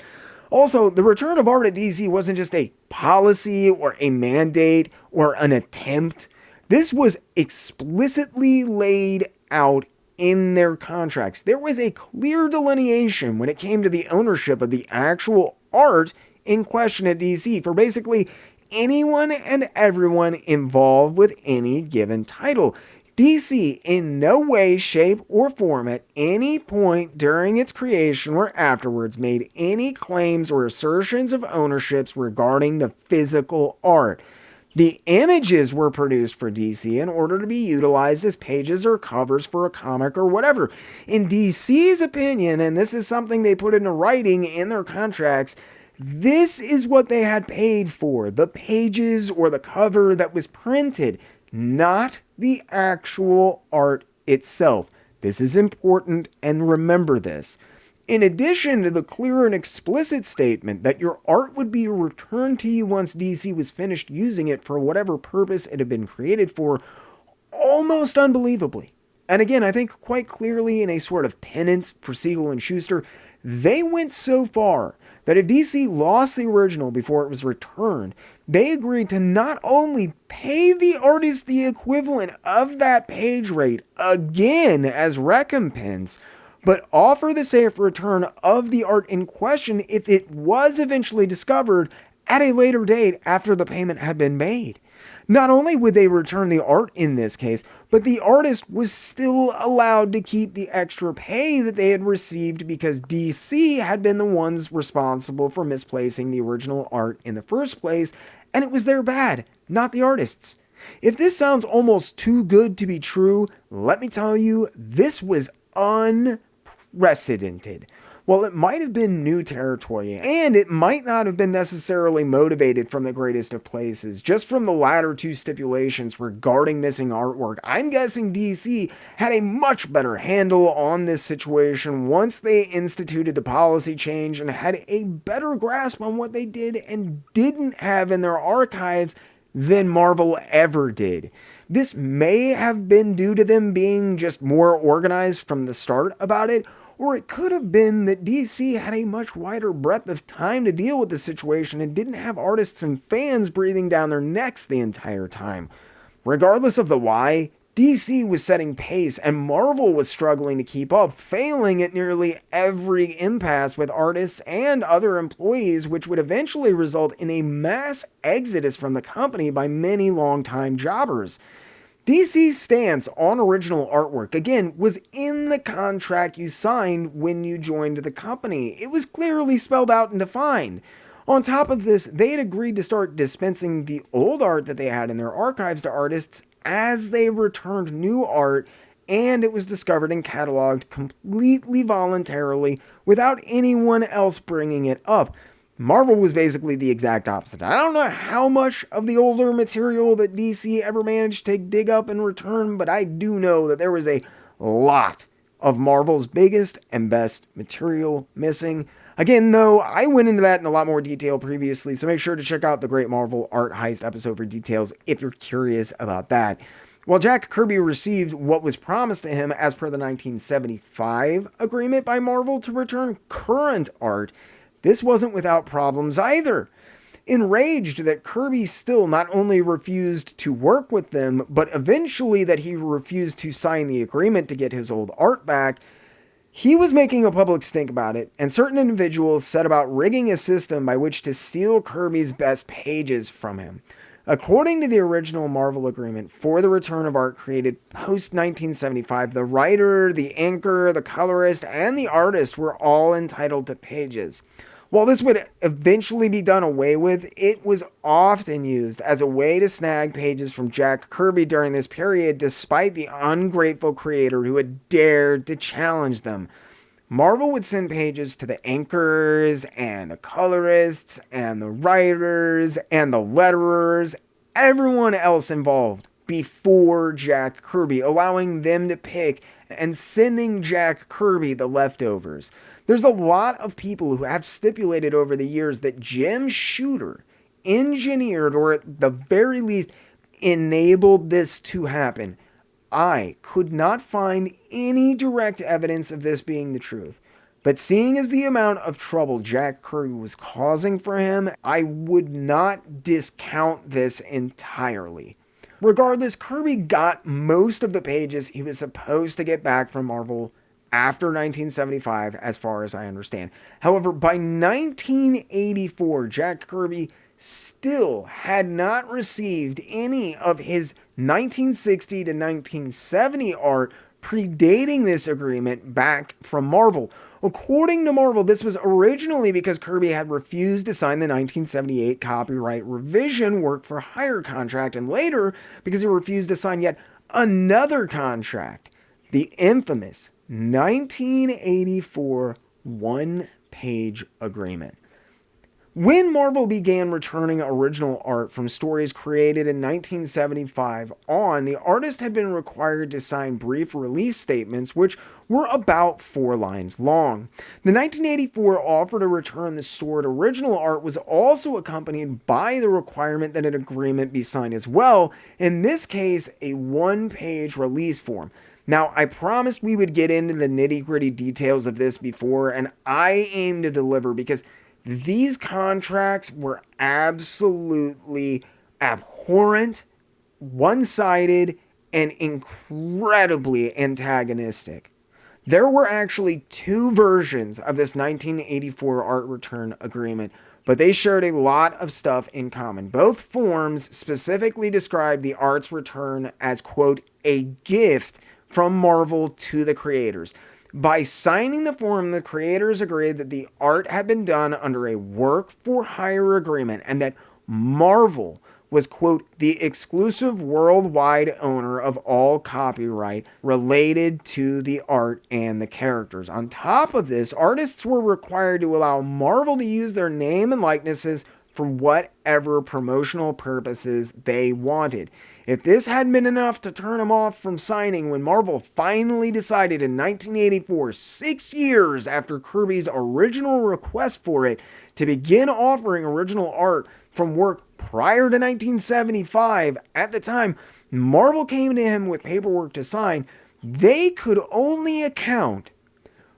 Also, the return of art at DC wasn't just a policy or a mandate or an attempt. This was explicitly laid out in their contracts. There was a clear delineation when it came to the ownership of the actual art in question at DC for basically anyone and everyone involved with any given title. DC in no way, shape, or form at any point during its creation or afterwards made any claims or assertions of ownerships regarding the physical art. The images were produced for DC in order to be utilized as pages or covers for a comic or whatever. In DC's opinion, and this is something they put into writing in their contracts, this is what they had paid for, the pages or the cover that was printed, not the actual art itself. This is important, and remember this. In addition to the clear and explicit statement that your art would be returned to you once DC was finished using it for whatever purpose it had been created for, almost unbelievably, and again, I think quite clearly in a sort of penance for Siegel and Schuster, they went so far that if DC lost the original before it was returned, they agreed to not only pay the artist the equivalent of that page rate again as recompense, but offer the safe return of the art in question if it was eventually discovered at a later date after the payment had been made. Not only would they return the art in this case, but the artist was still allowed to keep the extra pay that they had received because DC had been the ones responsible for misplacing the original art in the first place, and it was their bad, not the artist's. If this sounds almost too good to be true, let me tell you, this was unprecedented. While it might have been new territory, and it might not have been necessarily motivated from the greatest of places, just from the latter two stipulations regarding missing artwork, I'm guessing DC had a much better handle on this situation once they instituted the policy change and had a better grasp on what they did and didn't have in their archives than Marvel ever did. This may have been due to them being just more organized from the start about it, or it could have been that DC had a much wider breadth of time to deal with the situation and didn't have artists and fans breathing down their necks the entire time. Regardless of the why, DC was setting pace and Marvel was struggling to keep up, failing at nearly every impasse with artists and other employees, which would eventually result in a mass exodus from the company by many longtime jobbers. DC's stance on original artwork, again, was in the contract you signed when you joined the company. It was clearly spelled out and defined. On top of this, they had agreed to start dispensing the old art that they had in their archives to artists as they returned new art, and it was discovered and cataloged completely voluntarily without anyone else bringing it up. Marvel was basically the exact opposite. I don't know how much of the older material that DC ever managed to dig up and return, but I do know that there was a lot of Marvel's biggest and best material missing. Again, though, I went into that in a lot more detail previously, so make sure to check out the Great Marvel Art Heist episode for details if you're curious about that. While Jack Kirby received what was promised to him as per the 1975 agreement by Marvel to return current art, this wasn't without problems either. Enraged that Kirby still not only refused to work with them, but eventually that he refused to sign the agreement to get his old art back, he was making a public stink about it, and certain individuals set about rigging a system by which to steal Kirby's best pages from him. According to the original Marvel agreement for the return of art created post-1975, the writer, the inker, the colorist, and the artist were all entitled to pages. While this would eventually be done away with, it was often used as a way to snag pages from Jack Kirby during this period, despite the ungrateful creator who had dared to challenge them. Marvel would send pages to the inkers and the colorists and the writers and the letterers, everyone else involved before Jack Kirby, allowing them to pick and sending Jack Kirby the leftovers. There's a lot of people who have stipulated over the years that Jim Shooter engineered, or at the very least enabled this to happen. I could not find any direct evidence of this being the truth. But seeing as the amount of trouble Jack Kirby was causing for him, I would not discount this entirely. Regardless, Kirby got most of the pages he was supposed to get back from Marvel after 1975, as far as I understand. However, by 1984, Jack Kirby still had not received any of his 1960 to 1970 art predating this agreement back from Marvel. According to Marvel, this was originally because Kirby had refused to sign the 1978 copyright revision work for hire contract, and later because he refused to sign yet another contract, the infamous 1984 one-page agreement. When Marvel began returning original art from stories created in 1975 on, the artist had been required to sign brief release statements, which were about 4 lines long. The 1984 offer to return the stored original art was also accompanied by the requirement that an agreement be signed as well, in this case, a one-page release form. Now, I promised we would get into the nitty-gritty details of this before, and I aim to deliver because these contracts were absolutely abhorrent, one-sided, and incredibly antagonistic. There were actually 2 versions of this 1984 art return agreement, but they shared a lot of stuff in common. Both forms specifically described the art's return as, quote, a gift from Marvel to the creators. By signing the form, the creators agreed that the art had been done under a work-for-hire agreement and that Marvel was, quote, the exclusive worldwide owner of all copyright related to the art and the characters. On top of this, artists were required to allow Marvel to use their name and likenesses for whatever promotional purposes they wanted. If this hadn't been enough to turn him off from signing, when Marvel finally decided in 1984, 6 years after Kirby's original request for it, to begin offering original art from work prior to 1975, at the time Marvel came to him with paperwork to sign, they could only account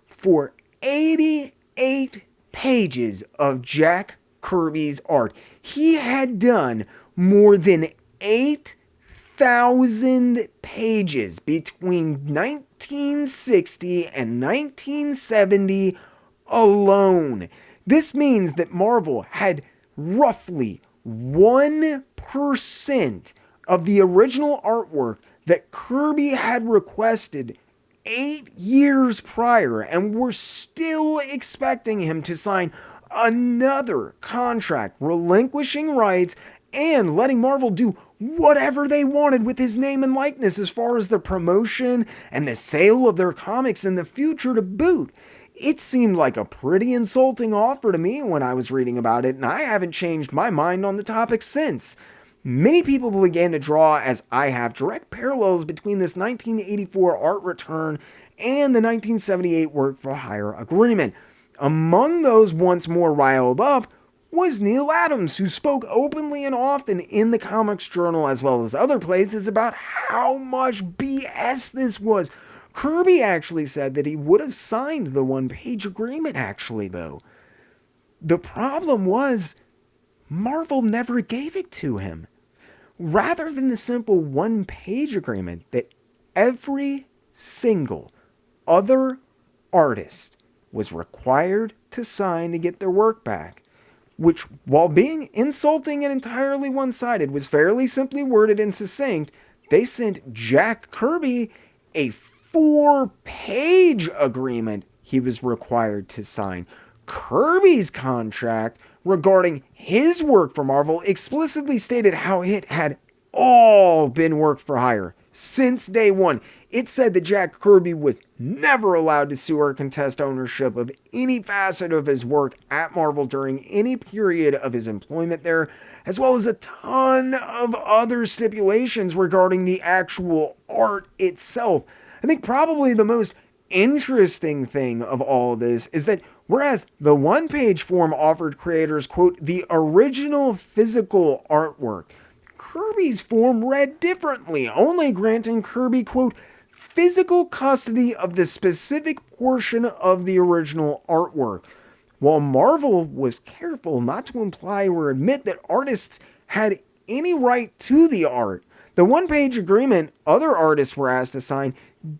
for 88 pages of Jack Kirby's art. He had done more than 8,000 pages between 1960 and 1970 alone. This means that Marvel had roughly 1% of the original artwork that Kirby had requested 8 years prior, and were still expecting him to sign another contract, relinquishing rights and letting Marvel do whatever they wanted with his name and likeness as far as the promotion and the sale of their comics in the future to boot. It seemed like a pretty insulting offer to me when I was reading about it, and I haven't changed my mind on the topic since. Many people began to draw, as I have, direct parallels between this 1984 art return and the 1978 work-for-hire agreement. Among those once more riled up was Neil Adams, who spoke openly and often in the Comics Journal as well as other places about how much BS this was. Kirby actually said that he would have signed the one-page agreement, though. The problem was, Marvel never gave it to him. Rather than the simple one-page agreement that every single other artist was required to sign to get their work back, which, while being insulting and entirely one-sided, was fairly simply worded and succinct, they sent Jack Kirby a 4-page agreement he was required to sign. Kirby's contract regarding his work for Marvel explicitly stated how it had all been work for hire since day one. It said that Jack Kirby was never allowed to sue or contest ownership of any facet of his work at Marvel during any period of his employment there, as well as a ton of other stipulations regarding the actual art itself. I think probably the most interesting thing of all of this is that whereas the one-page form offered creators, quote, the original physical artwork, Kirby's form read differently, only granting Kirby, quote, physical custody of the specific portion of the original artwork. While Marvel was careful not to imply or admit that artists had any right to the art, the one-page agreement other artists were asked to sign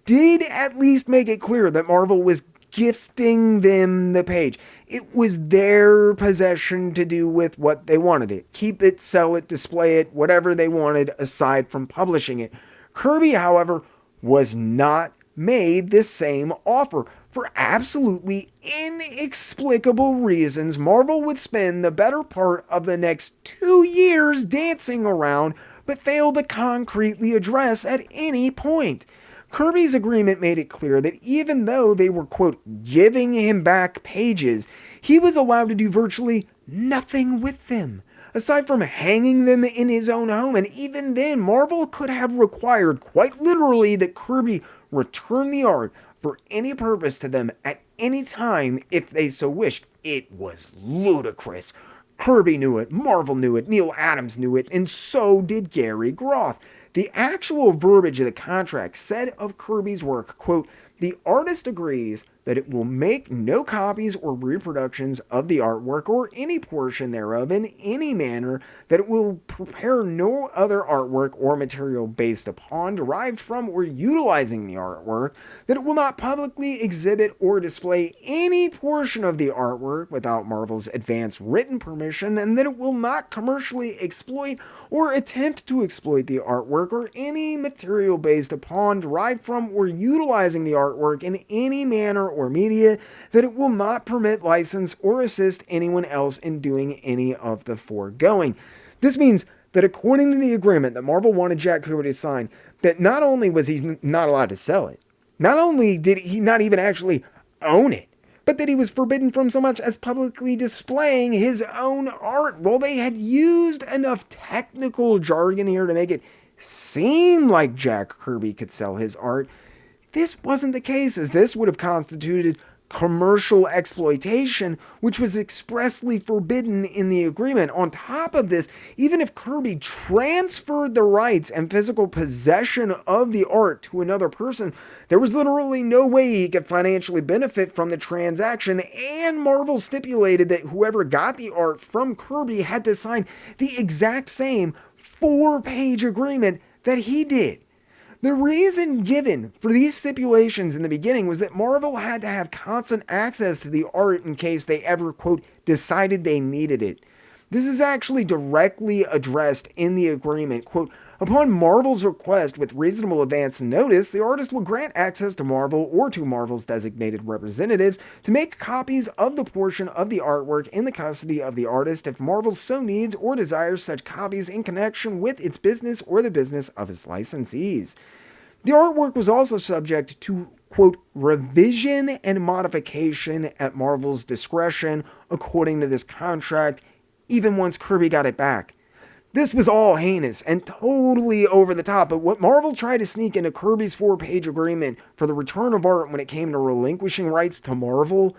did at least make it clear that Marvel was gifting them the page. It was their possession to do with what they wanted it. Keep it, sell it, display it, whatever they wanted aside from publishing it. Kirby, however, was not made this same offer. For absolutely inexplicable reasons, Marvel would spend the better part of the next 2 years dancing around, but fail to concretely address at any point. Kirby's agreement made it clear that even though they were, quote, giving him back pages, he was allowed to do virtually nothing with them, aside from hanging them in his own home. And even then, Marvel could have required, quite literally, that Kirby return the art for any purpose to them at any time if they so wished. It was ludicrous. Kirby knew it, Marvel knew it, Neil Adams knew it, and so did Gary Groth. The actual verbiage of the contract said of Kirby's work, quote, "The artist agrees that it will make no copies or reproductions of the artwork or any portion thereof in any manner, that it will prepare no other artwork or material based upon, derived from, or utilizing the artwork, that it will not publicly exhibit or display any portion of the artwork without Marvel's advance written permission, and that it will not commercially exploit or attempt to exploit the artwork or any material based upon, derived from, or utilizing the artwork in any manner or media, that it will not permit, license, or assist anyone else in doing any of the foregoing." This means that according to the agreement that Marvel wanted Jack Kirby to sign, that not only was he not allowed to sell it, not only did he not even actually own it, but that he was forbidden from so much as publicly displaying his own art. Well, they had used enough technical jargon here to make it seem like Jack Kirby could sell his art. This wasn't the case, as this would have constituted commercial exploitation, which was expressly forbidden in the agreement. On top of this, even if Kirby transferred the rights and physical possession of the art to another person, there was literally no way he could financially benefit from the transaction, and Marvel stipulated that whoever got the art from Kirby had to sign the exact same 4-page agreement that he did. The reason given for these stipulations in the beginning was that Marvel had to have constant access to the art in case they ever, quote, decided they needed it. This is actually directly addressed in the agreement. Quote, "Upon Marvel's request with reasonable advance notice, the artist will grant access to Marvel or to Marvel's designated representatives to make copies of the portion of the artwork in the custody of the artist if Marvel so needs or desires such copies in connection with its business or the business of its licensees." The artwork was also subject to, quote, "revision and modification at Marvel's discretion," according to this contract, even once Kirby got it back. This was all heinous and totally over the top, but what Marvel tried to sneak into Kirby's 4-page agreement for the return of art when it came to relinquishing rights to Marvel,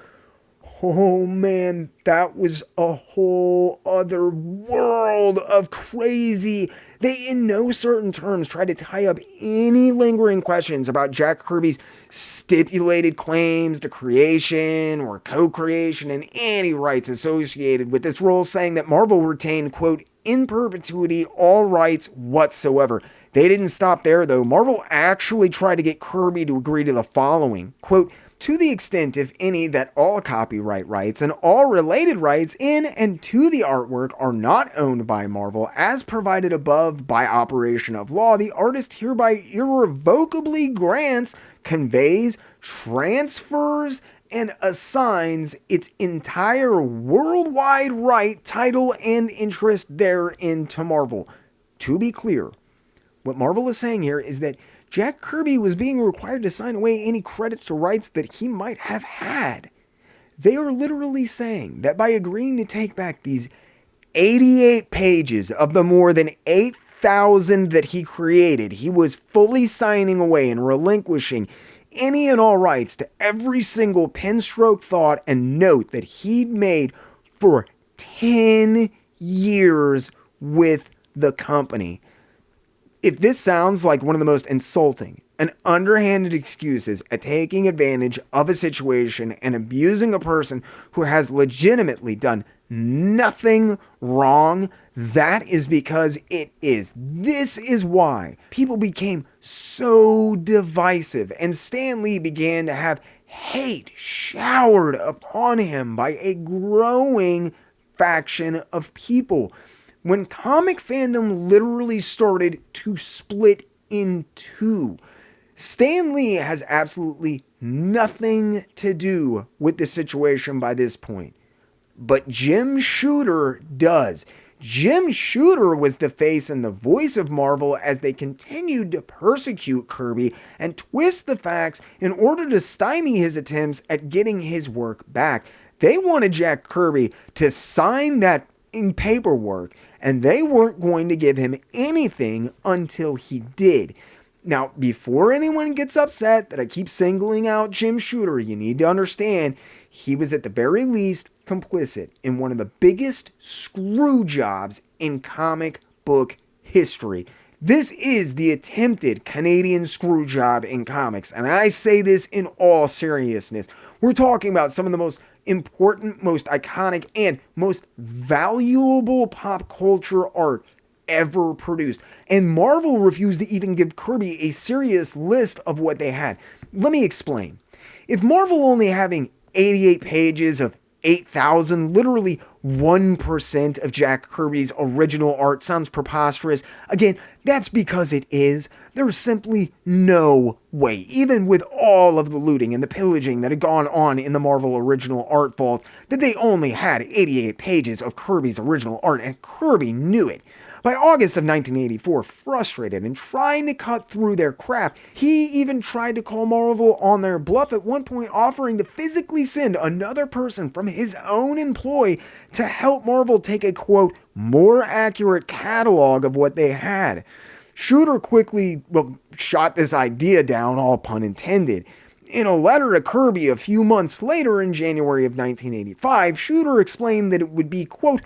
oh man, that was a whole other world of crazy. They, in no certain terms, tried to tie up any lingering questions about Jack Kirby's stipulated claims to creation or co-creation and any rights associated with this role, saying that Marvel retained, quote, "in perpetuity all rights whatsoever." They didn't stop there, though. Marvel actually tried to get Kirby to agree to the following, quote, "To the extent, if any, that all copyright rights and all related rights in and to the artwork are not owned by Marvel, as provided above by operation of law, the artist hereby irrevocably grants, conveys, transfers, and assigns its entire worldwide right, title, and interest therein to Marvel." To be clear, what Marvel is saying here is that Jack Kirby was being required to sign away any credit to rights that he might have had. They are literally saying that by agreeing to take back these 88 pages of the more than 8,000 that he created, he was fully signing away and relinquishing any and all rights to every single penstroke thought and note that he'd made for 10 years with the company. If this sounds like one of the most insulting and underhanded excuses at taking advantage of a situation and abusing a person who has legitimately done nothing wrong, that is because it is. This is why people became so divisive and Stan Lee began to have hate showered upon him by a growing faction of people. When comic fandom literally started to split in two, Stan Lee has absolutely nothing to do with the situation by this point. But Jim Shooter does. Jim Shooter was the face and the voice of Marvel as they continued to persecute Kirby and twist the facts in order to stymie his attempts at getting his work back. They wanted Jack Kirby to sign that in paperwork, and they weren't going to give him anything until he did. Now, before anyone gets upset that I keep singling out Jim Shooter, you need to understand he was at the very least complicit in one of the biggest screw jobs in comic book history. This is the attempted Canadian screw job in comics, and I say this in all seriousness. We're talking about some of the most important, most iconic, and most valuable pop culture art ever produced. And Marvel refused to even give Kirby a serious list of what they had. Let me explain. If Marvel only having 88 pages of 8,000, literally 1% of Jack Kirby's original art sounds preposterous. Again, that's because it is. There's simply no way, even with all of the looting and the pillaging that had gone on in the Marvel original art vault, that they only had 88 pages of Kirby's original art, and Kirby knew it. By August of 1984, frustrated and trying to cut through their crap, he even tried to call Marvel on their bluff, at one point offering to physically send another person from his own employ to help Marvel take a, quote, more accurate catalog of what they had. Shooter quickly, shot this idea down, all pun intended. In a letter to Kirby a few months later, in January of 1985, Shooter explained that it would be, quote,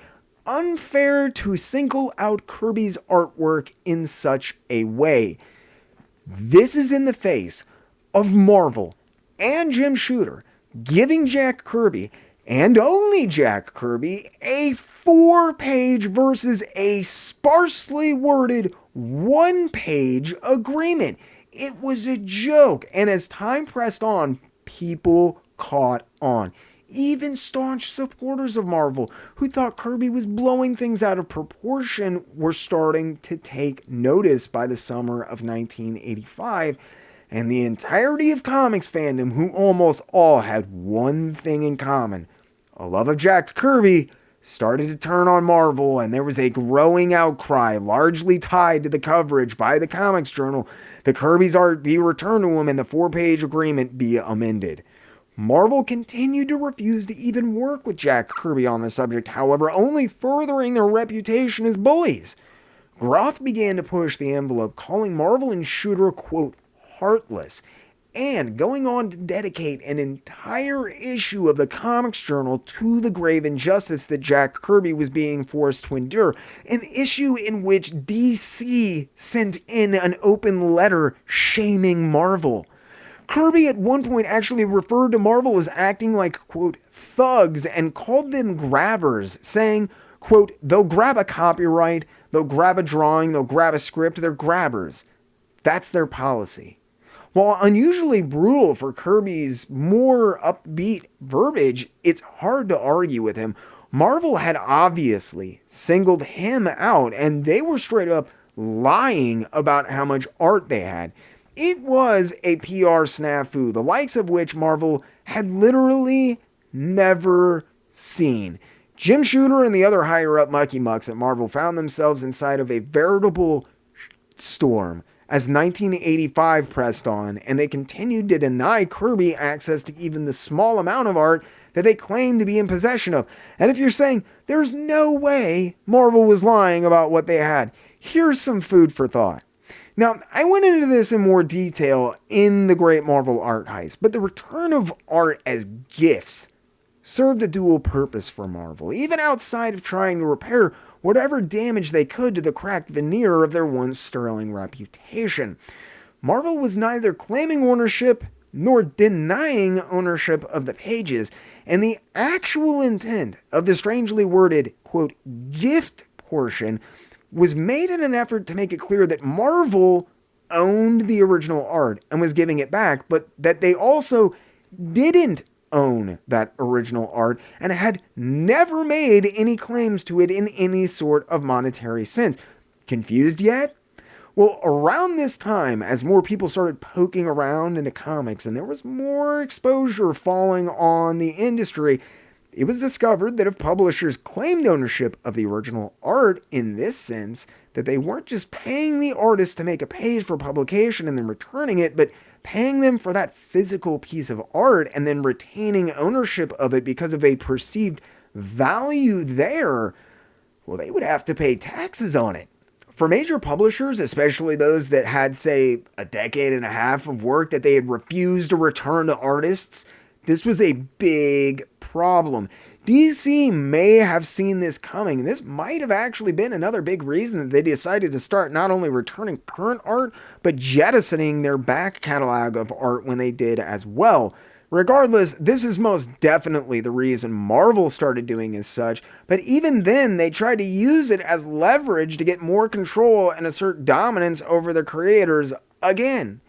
unfair to single out Kirby's artwork in such a way. This is in the face of Marvel and Jim Shooter giving Jack Kirby, and only Jack Kirby, a 4-page versus a sparsely worded 1-page agreement. It was a joke, and as time pressed on, people caught on. Even staunch supporters of Marvel, who thought Kirby was blowing things out of proportion, were starting to take notice by the summer of 1985, and the entirety of comics fandom, who almost all had one thing in common, a love of Jack Kirby, started to turn on Marvel, and there was a growing outcry, largely tied to the coverage by the Comics Journal, that Kirby's art be returned to him and the 4-page agreement be amended. Marvel continued to refuse to even work with Jack Kirby on the subject, however, only furthering their reputation as bullies. Groth began to push the envelope, calling Marvel and Shooter, quote, heartless, and going on to dedicate an entire issue of the Comics Journal to the grave injustice that Jack Kirby was being forced to endure, an issue in which DC sent in an open letter shaming Marvel. Kirby at one point actually referred to Marvel as acting like, quote, thugs, and called them grabbers, saying, quote, they'll grab a copyright, they'll grab a drawing, they'll grab a script, they're grabbers. That's their policy. While unusually brutal for Kirby's more upbeat verbiage, it's hard to argue with him. Marvel had obviously singled him out, and they were straight up lying about how much art they had. It was a PR snafu, the likes of which Marvel had literally never seen. Jim Shooter and the other higher-up mucky mucks at Marvel found themselves inside of a veritable storm as 1985 pressed on, and they continued to deny Kirby access to even the small amount of art that they claimed to be in possession of. And if you're saying there's no way Marvel was lying about what they had, here's some food for thought. Now, I went into this in more detail in the Great Marvel Art Heist, but the return of art as gifts served a dual purpose for Marvel, even outside of trying to repair whatever damage they could to the cracked veneer of their once sterling reputation. Marvel was neither claiming ownership nor denying ownership of the pages, and the actual intent of the strangely worded, quote, gift portion was made in an effort to make it clear that Marvel owned the original art and was giving it back, but that they also didn't own that original art and had never made any claims to it in any sort of monetary sense. Confused yet? Well, around this time, as more people started poking around into comics and there was more exposure falling on the industry, it was discovered that if publishers claimed ownership of the original art in this sense, that they weren't just paying the artist to make a page for publication and then returning it, but paying them for that physical piece of art and then retaining ownership of it because of a perceived value there, well, they would have to pay taxes on it. For major publishers, especially those that had, say, a decade and a half of work that they had refused to return to artists, this was a big problem. DC may have seen this coming, and this might have actually been another big reason that they decided to start not only returning current art, but jettisoning their back catalog of art when they did as well. Regardless, this is most definitely the reason Marvel started doing as such, but even then they tried to use it as leverage to get more control and assert dominance over the creators again.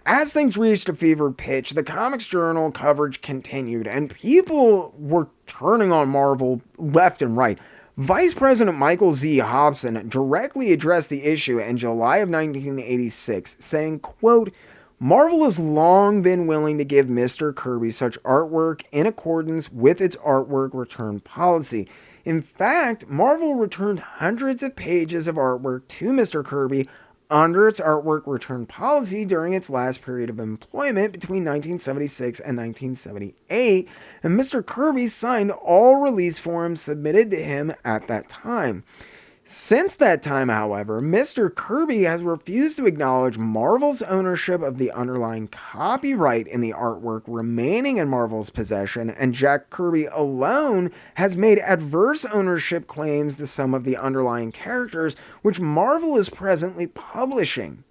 As things reached a fever pitch, the Comics Journal coverage continued, and people were turning on Marvel left and right. Vice President Michael Z. Hobson directly addressed the issue in July of 1986, saying, quote, Marvel has long been willing to give Mr. Kirby such artwork in accordance with its artwork return policy. In fact, Marvel returned hundreds of pages of artwork to Mr. Kirby under its artwork return policy during its last period of employment between 1976 and 1978, and Mr. Kirby signed all release forms submitted to him at that time. Since that time, however, Mr. Kirby has refused to acknowledge Marvel's ownership of the underlying copyright in the artwork remaining in Marvel's possession, and Jack Kirby alone has made adverse ownership claims to some of the underlying characters, which Marvel is presently publishing.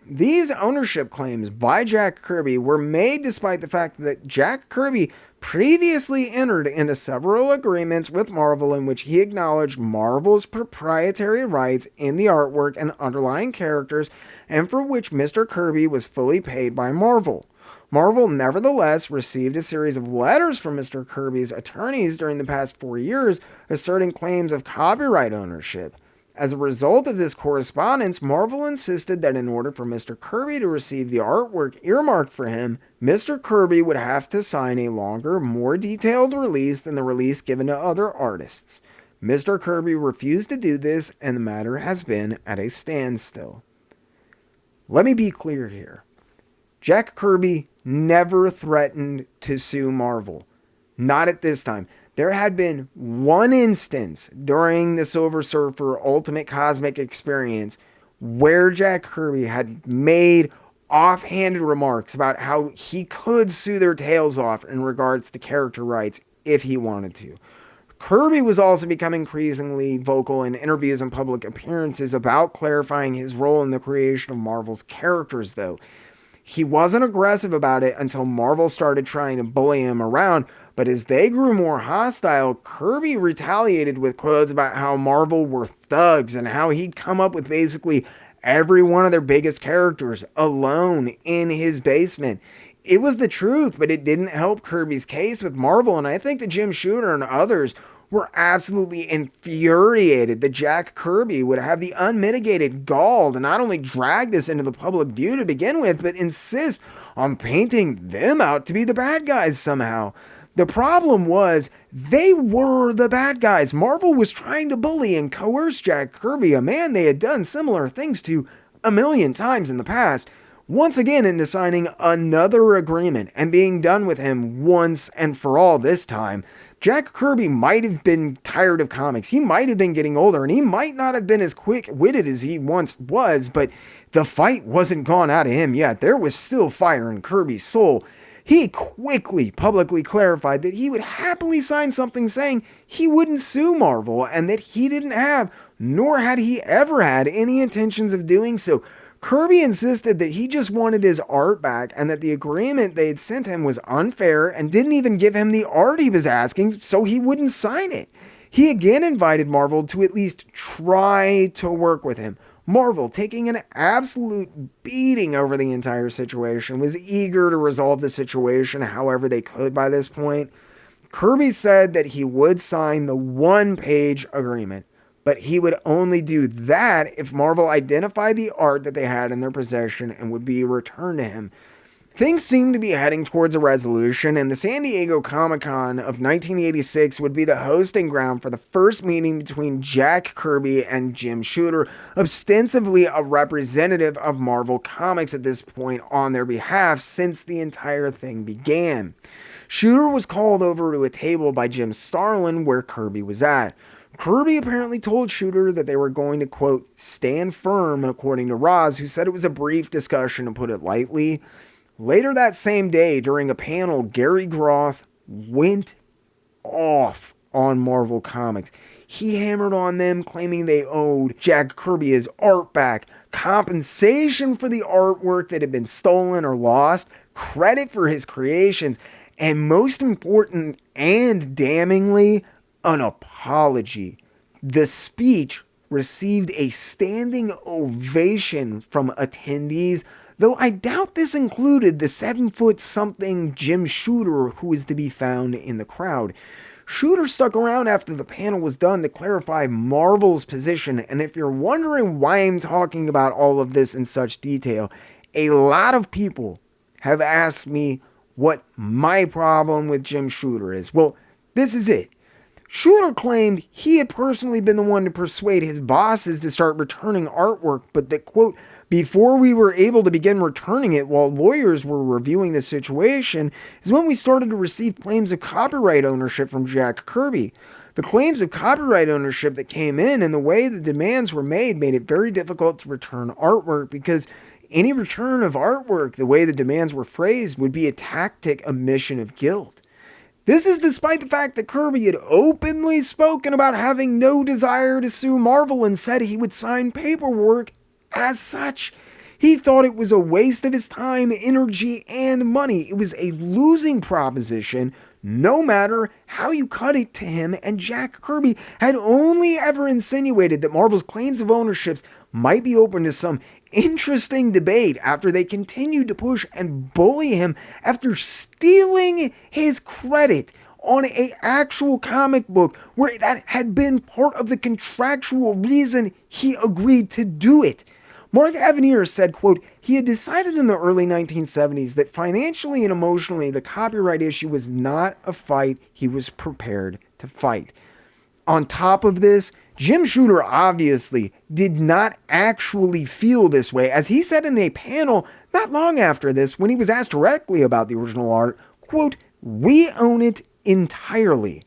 These ownership claims by Jack Kirby were made despite the fact that Jack Kirby previously entered into several agreements with Marvel in which he acknowledged Marvel's proprietary rights in the artwork and underlying characters, and for which Mr. Kirby was fully paid by Marvel. Marvel nevertheless received a series of letters from Mr. Kirby's attorneys during the past 4 years asserting claims of copyright ownership. As a result of this correspondence, Marvel insisted that in order for Mr. Kirby to receive the artwork earmarked for him, Mr. Kirby would have to sign a longer, more detailed release than the release given to other artists. Mr. Kirby refused to do this, and the matter has been at a standstill. Let me be clear here. Jack Kirby never threatened to sue Marvel. Not at this time. There had been one instance during the Silver Surfer Ultimate Cosmic Experience where Jack Kirby had made offhanded remarks about how he could sue their tails off in regards to character rights if he wanted to. Kirby was also becoming increasingly vocal in interviews and public appearances about clarifying his role in the creation of Marvel's characters, though. He wasn't aggressive about it until Marvel started trying to bully him around, but as they grew more hostile, Kirby retaliated with quotes about how Marvel were thugs and how he'd come up with basically every one of their biggest characters alone in his basement. It was the truth, but it didn't help Kirby's case with Marvel, and I think that Jim Shooter and others were absolutely infuriated that Jack Kirby would have the unmitigated gall to not only drag this into the public view to begin with, but insist on painting them out to be the bad guys somehow. The problem was, they were the bad guys. Marvel was trying to bully and coerce Jack Kirby, a man they had done similar things to a million times in the past, once again into signing another agreement and being done with him once and for all this time. Jack Kirby might have been tired of comics. He might have been getting older, and he might not have been as quick-witted as he once was, but the fight wasn't gone out of him yet. There was still fire in Kirby's soul. He quickly publicly clarified that he would happily sign something saying he wouldn't sue Marvel, and that he didn't have, nor had he ever had, any intentions of doing so. Kirby insisted that he just wanted his art back and that the agreement they'd sent him was unfair and didn't even give him the art he was asking, so he wouldn't sign it. He again invited Marvel to at least try to work with him. Marvel, taking an absolute beating over the entire situation, was eager to resolve the situation however they could by this point. Kirby said that he would sign the one-page agreement, but he would only do that if Marvel identified the art that they had in their possession and would be returned to him. Things seemed to be heading towards a resolution, and the San Diego Comic-Con of 1986 would be the hosting ground for the first meeting between Jack Kirby and Jim Shooter, ostensibly a representative of Marvel Comics at this point on their behalf since the entire thing began. Shooter was called over to a table by Jim Starlin where Kirby was at. Kirby apparently told Shooter that they were going to, quote, stand firm, according to Roz, who said it was a brief discussion, to put it lightly. Later that same day, during a panel, Gary Groth went off on Marvel Comics. He hammered on them, claiming they owed Jack Kirby his art back, compensation for the artwork that had been stolen or lost, credit for his creations, and most important and damningly, an apology. The speech received a standing ovation from attendees, though I doubt this included the 7-foot-something Jim Shooter who is to be found in the crowd. Shooter stuck around after the panel was done to clarify Marvel's position, and if you're wondering why I'm talking about all of this in such detail, a lot of people have asked me what my problem with Jim Shooter is. Well, this is it. Shooter claimed he had personally been the one to persuade his bosses to start returning artwork, but that, quote, before we were able to begin returning it while lawyers were reviewing the situation is when we started to receive claims of copyright ownership from Jack Kirby. The claims of copyright ownership that came in and the way the demands were made it very difficult to return artwork because any return of artwork, the way the demands were phrased, would be a tactic admission of guilt. This is despite the fact that Kirby had openly spoken about having no desire to sue Marvel and said he would sign paperwork as such. He thought it was a waste of his time, energy, and money. It was a losing proposition, no matter how you cut it to him, and Jack Kirby had only ever insinuated that Marvel's claims of ownerships might be open to some interesting debate after they continued to push and bully him after stealing his credit on an actual comic book where that had been part of the contractual reason he agreed to do it. Mark Evanier said, quote, he had decided in the early 1970s that financially and emotionally the copyright issue was not a fight he was prepared to fight. On top of this, Jim Shooter obviously did not actually feel this way, as he said in a panel not long after this when he was asked directly about the original art, quote, we own it entirely.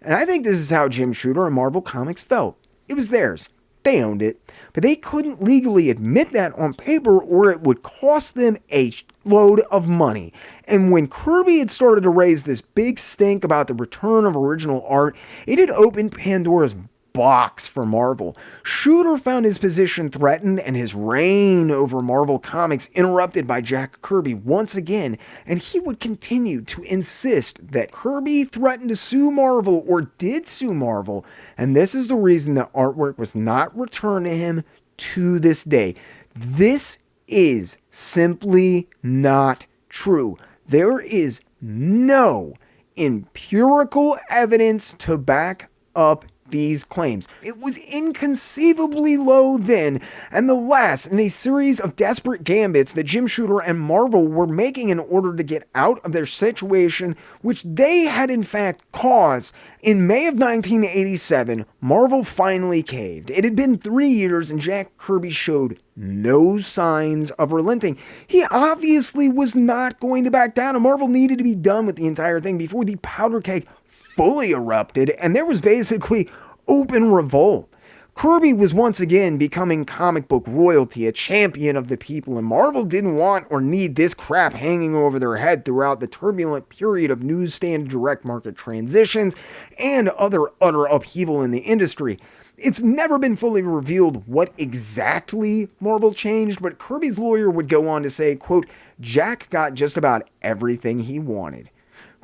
And I think this is how Jim Shooter and Marvel Comics felt. It was theirs. They owned it, but they couldn't legally admit that on paper or it would cost them a load of money. And when Kirby had started to raise this big stink about the return of original art, it had opened Pandora's box for Marvel. Shooter found his position threatened and his reign over Marvel Comics interrupted by Jack Kirby once again, and he would continue to insist that Kirby threatened to sue Marvel or did sue Marvel, and this is the reason that artwork was not returned to him to this day. This is simply not true. There is no empirical evidence to back up these claims. It was inconceivably low then, and the last in a series of desperate gambits that Jim Shooter and Marvel were making in order to get out of their situation, which they had in fact caused. In May of 1987, Marvel finally caved. It had been 3 years and Jack Kirby showed no signs of relenting. He obviously was not going to back down, and Marvel needed to be done with the entire thing before the powder keg fully erupted, and there was basically open revolt. Kirby was once again becoming comic book royalty, a champion of the people, and Marvel didn't want or need this crap hanging over their head throughout the turbulent period of newsstand direct market transitions and other utter upheaval in the industry. It's never been fully revealed what exactly Marvel changed, but Kirby's lawyer would go on to say, quote, Jack got just about everything he wanted.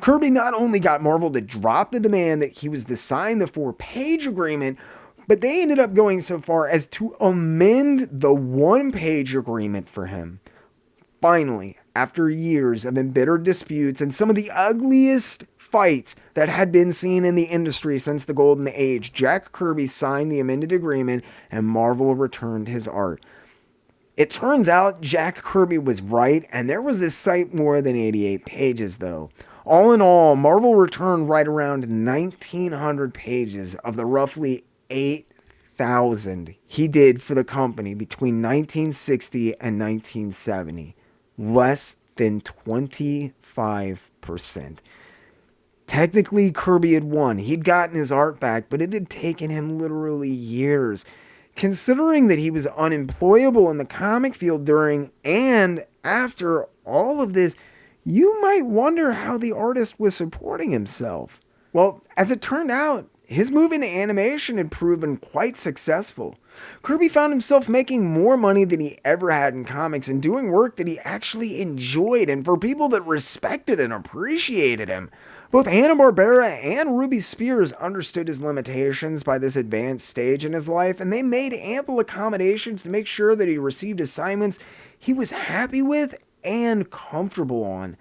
Kirby not only got Marvel to drop the demand that he was to sign the 4-page agreement, but they ended up going so far as to amend the 1-page agreement for him. Finally, after years of embittered disputes and some of the ugliest fights that had been seen in the industry since the Golden Age, Jack Kirby signed the amended agreement and Marvel returned his art. It turns out Jack Kirby was right, and there was this site more than 88 pages though. All in all, Marvel returned right around 1,900 pages of the roughly 8,000 he did for the company between 1960 and 1970. Less than 25%. Technically, Kirby had won. He'd gotten his art back, but it had taken him literally years. Considering that he was unemployable in the comic field during and after all of this, you might wonder how the artist was supporting himself. Well, as it turned out, his move into animation had proven quite successful. Kirby found himself making more money than he ever had in comics and doing work that he actually enjoyed and for people that respected and appreciated him. Both Hanna-Barbera and Ruby Spears understood his limitations by this advanced stage in his life, and they made ample accommodations to make sure that he received assignments he was happy with and comfortable on.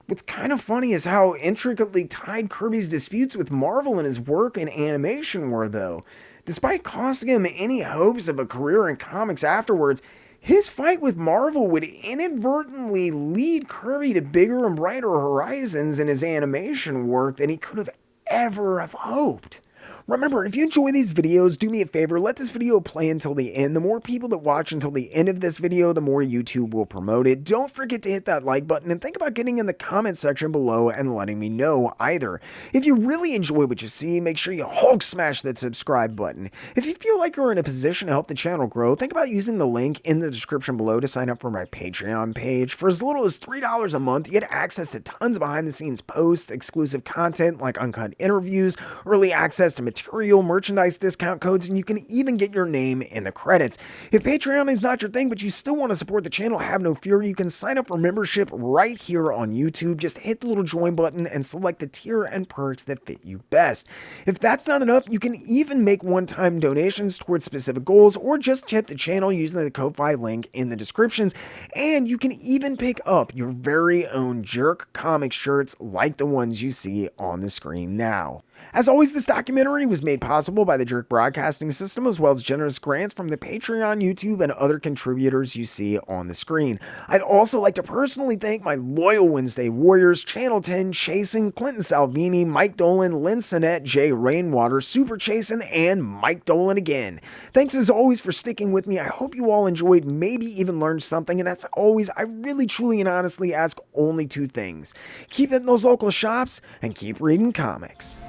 What's kind of funny is how intricately tied Kirby's disputes with Marvel and his work in animation were, though. Despite costing him any hopes of a career in comics afterwards, his fight with Marvel would inadvertently lead Kirby to bigger and brighter horizons in his animation work than he could have ever have hoped. Remember, if you enjoy these videos, do me a favor, let this video play until the end. The more people that watch until the end of this video, the more YouTube will promote it. Don't forget to hit that like button and think about getting in the comment section below and letting me know either. If you really enjoy what you see, make sure you Hulk smash that subscribe button. If you feel like you're in a position to help the channel grow, think about using the link in the description below to sign up for my Patreon page. For as little as $3 a month, you get access to tons of behind the scenes posts, exclusive content like uncut interviews, early access to material, merchandise discount codes, and you can even get your name in the credits. If Patreon is not your thing, but you still want to support the channel, have no fear. You can sign up for membership right here on YouTube. Just hit the little join button and select the tier and perks that fit you best. If that's not enough, you can even make one-time donations towards specific goals or just tip the channel using the Ko-Fi link in the descriptions. And you can even pick up your very own JerkComic shirts like the ones you see on the screen now. As always, this documentary was made possible by the Jerk Broadcasting System, as well as generous grants from the Patreon, YouTube, and other contributors you see on the screen. I'd also like to personally thank my loyal Wednesday Warriors, Channel 10, Chasen, Clinton Salvini, Mike Dolan, Lynn Sinnette, Jay Rainwater, Super Chasen, and Mike Dolan again. Thanks as always for sticking with me. I hope you all enjoyed, maybe even learned something, and as always, I really, truly, and honestly ask only two things. Keep hitting those local shops, and keep reading comics.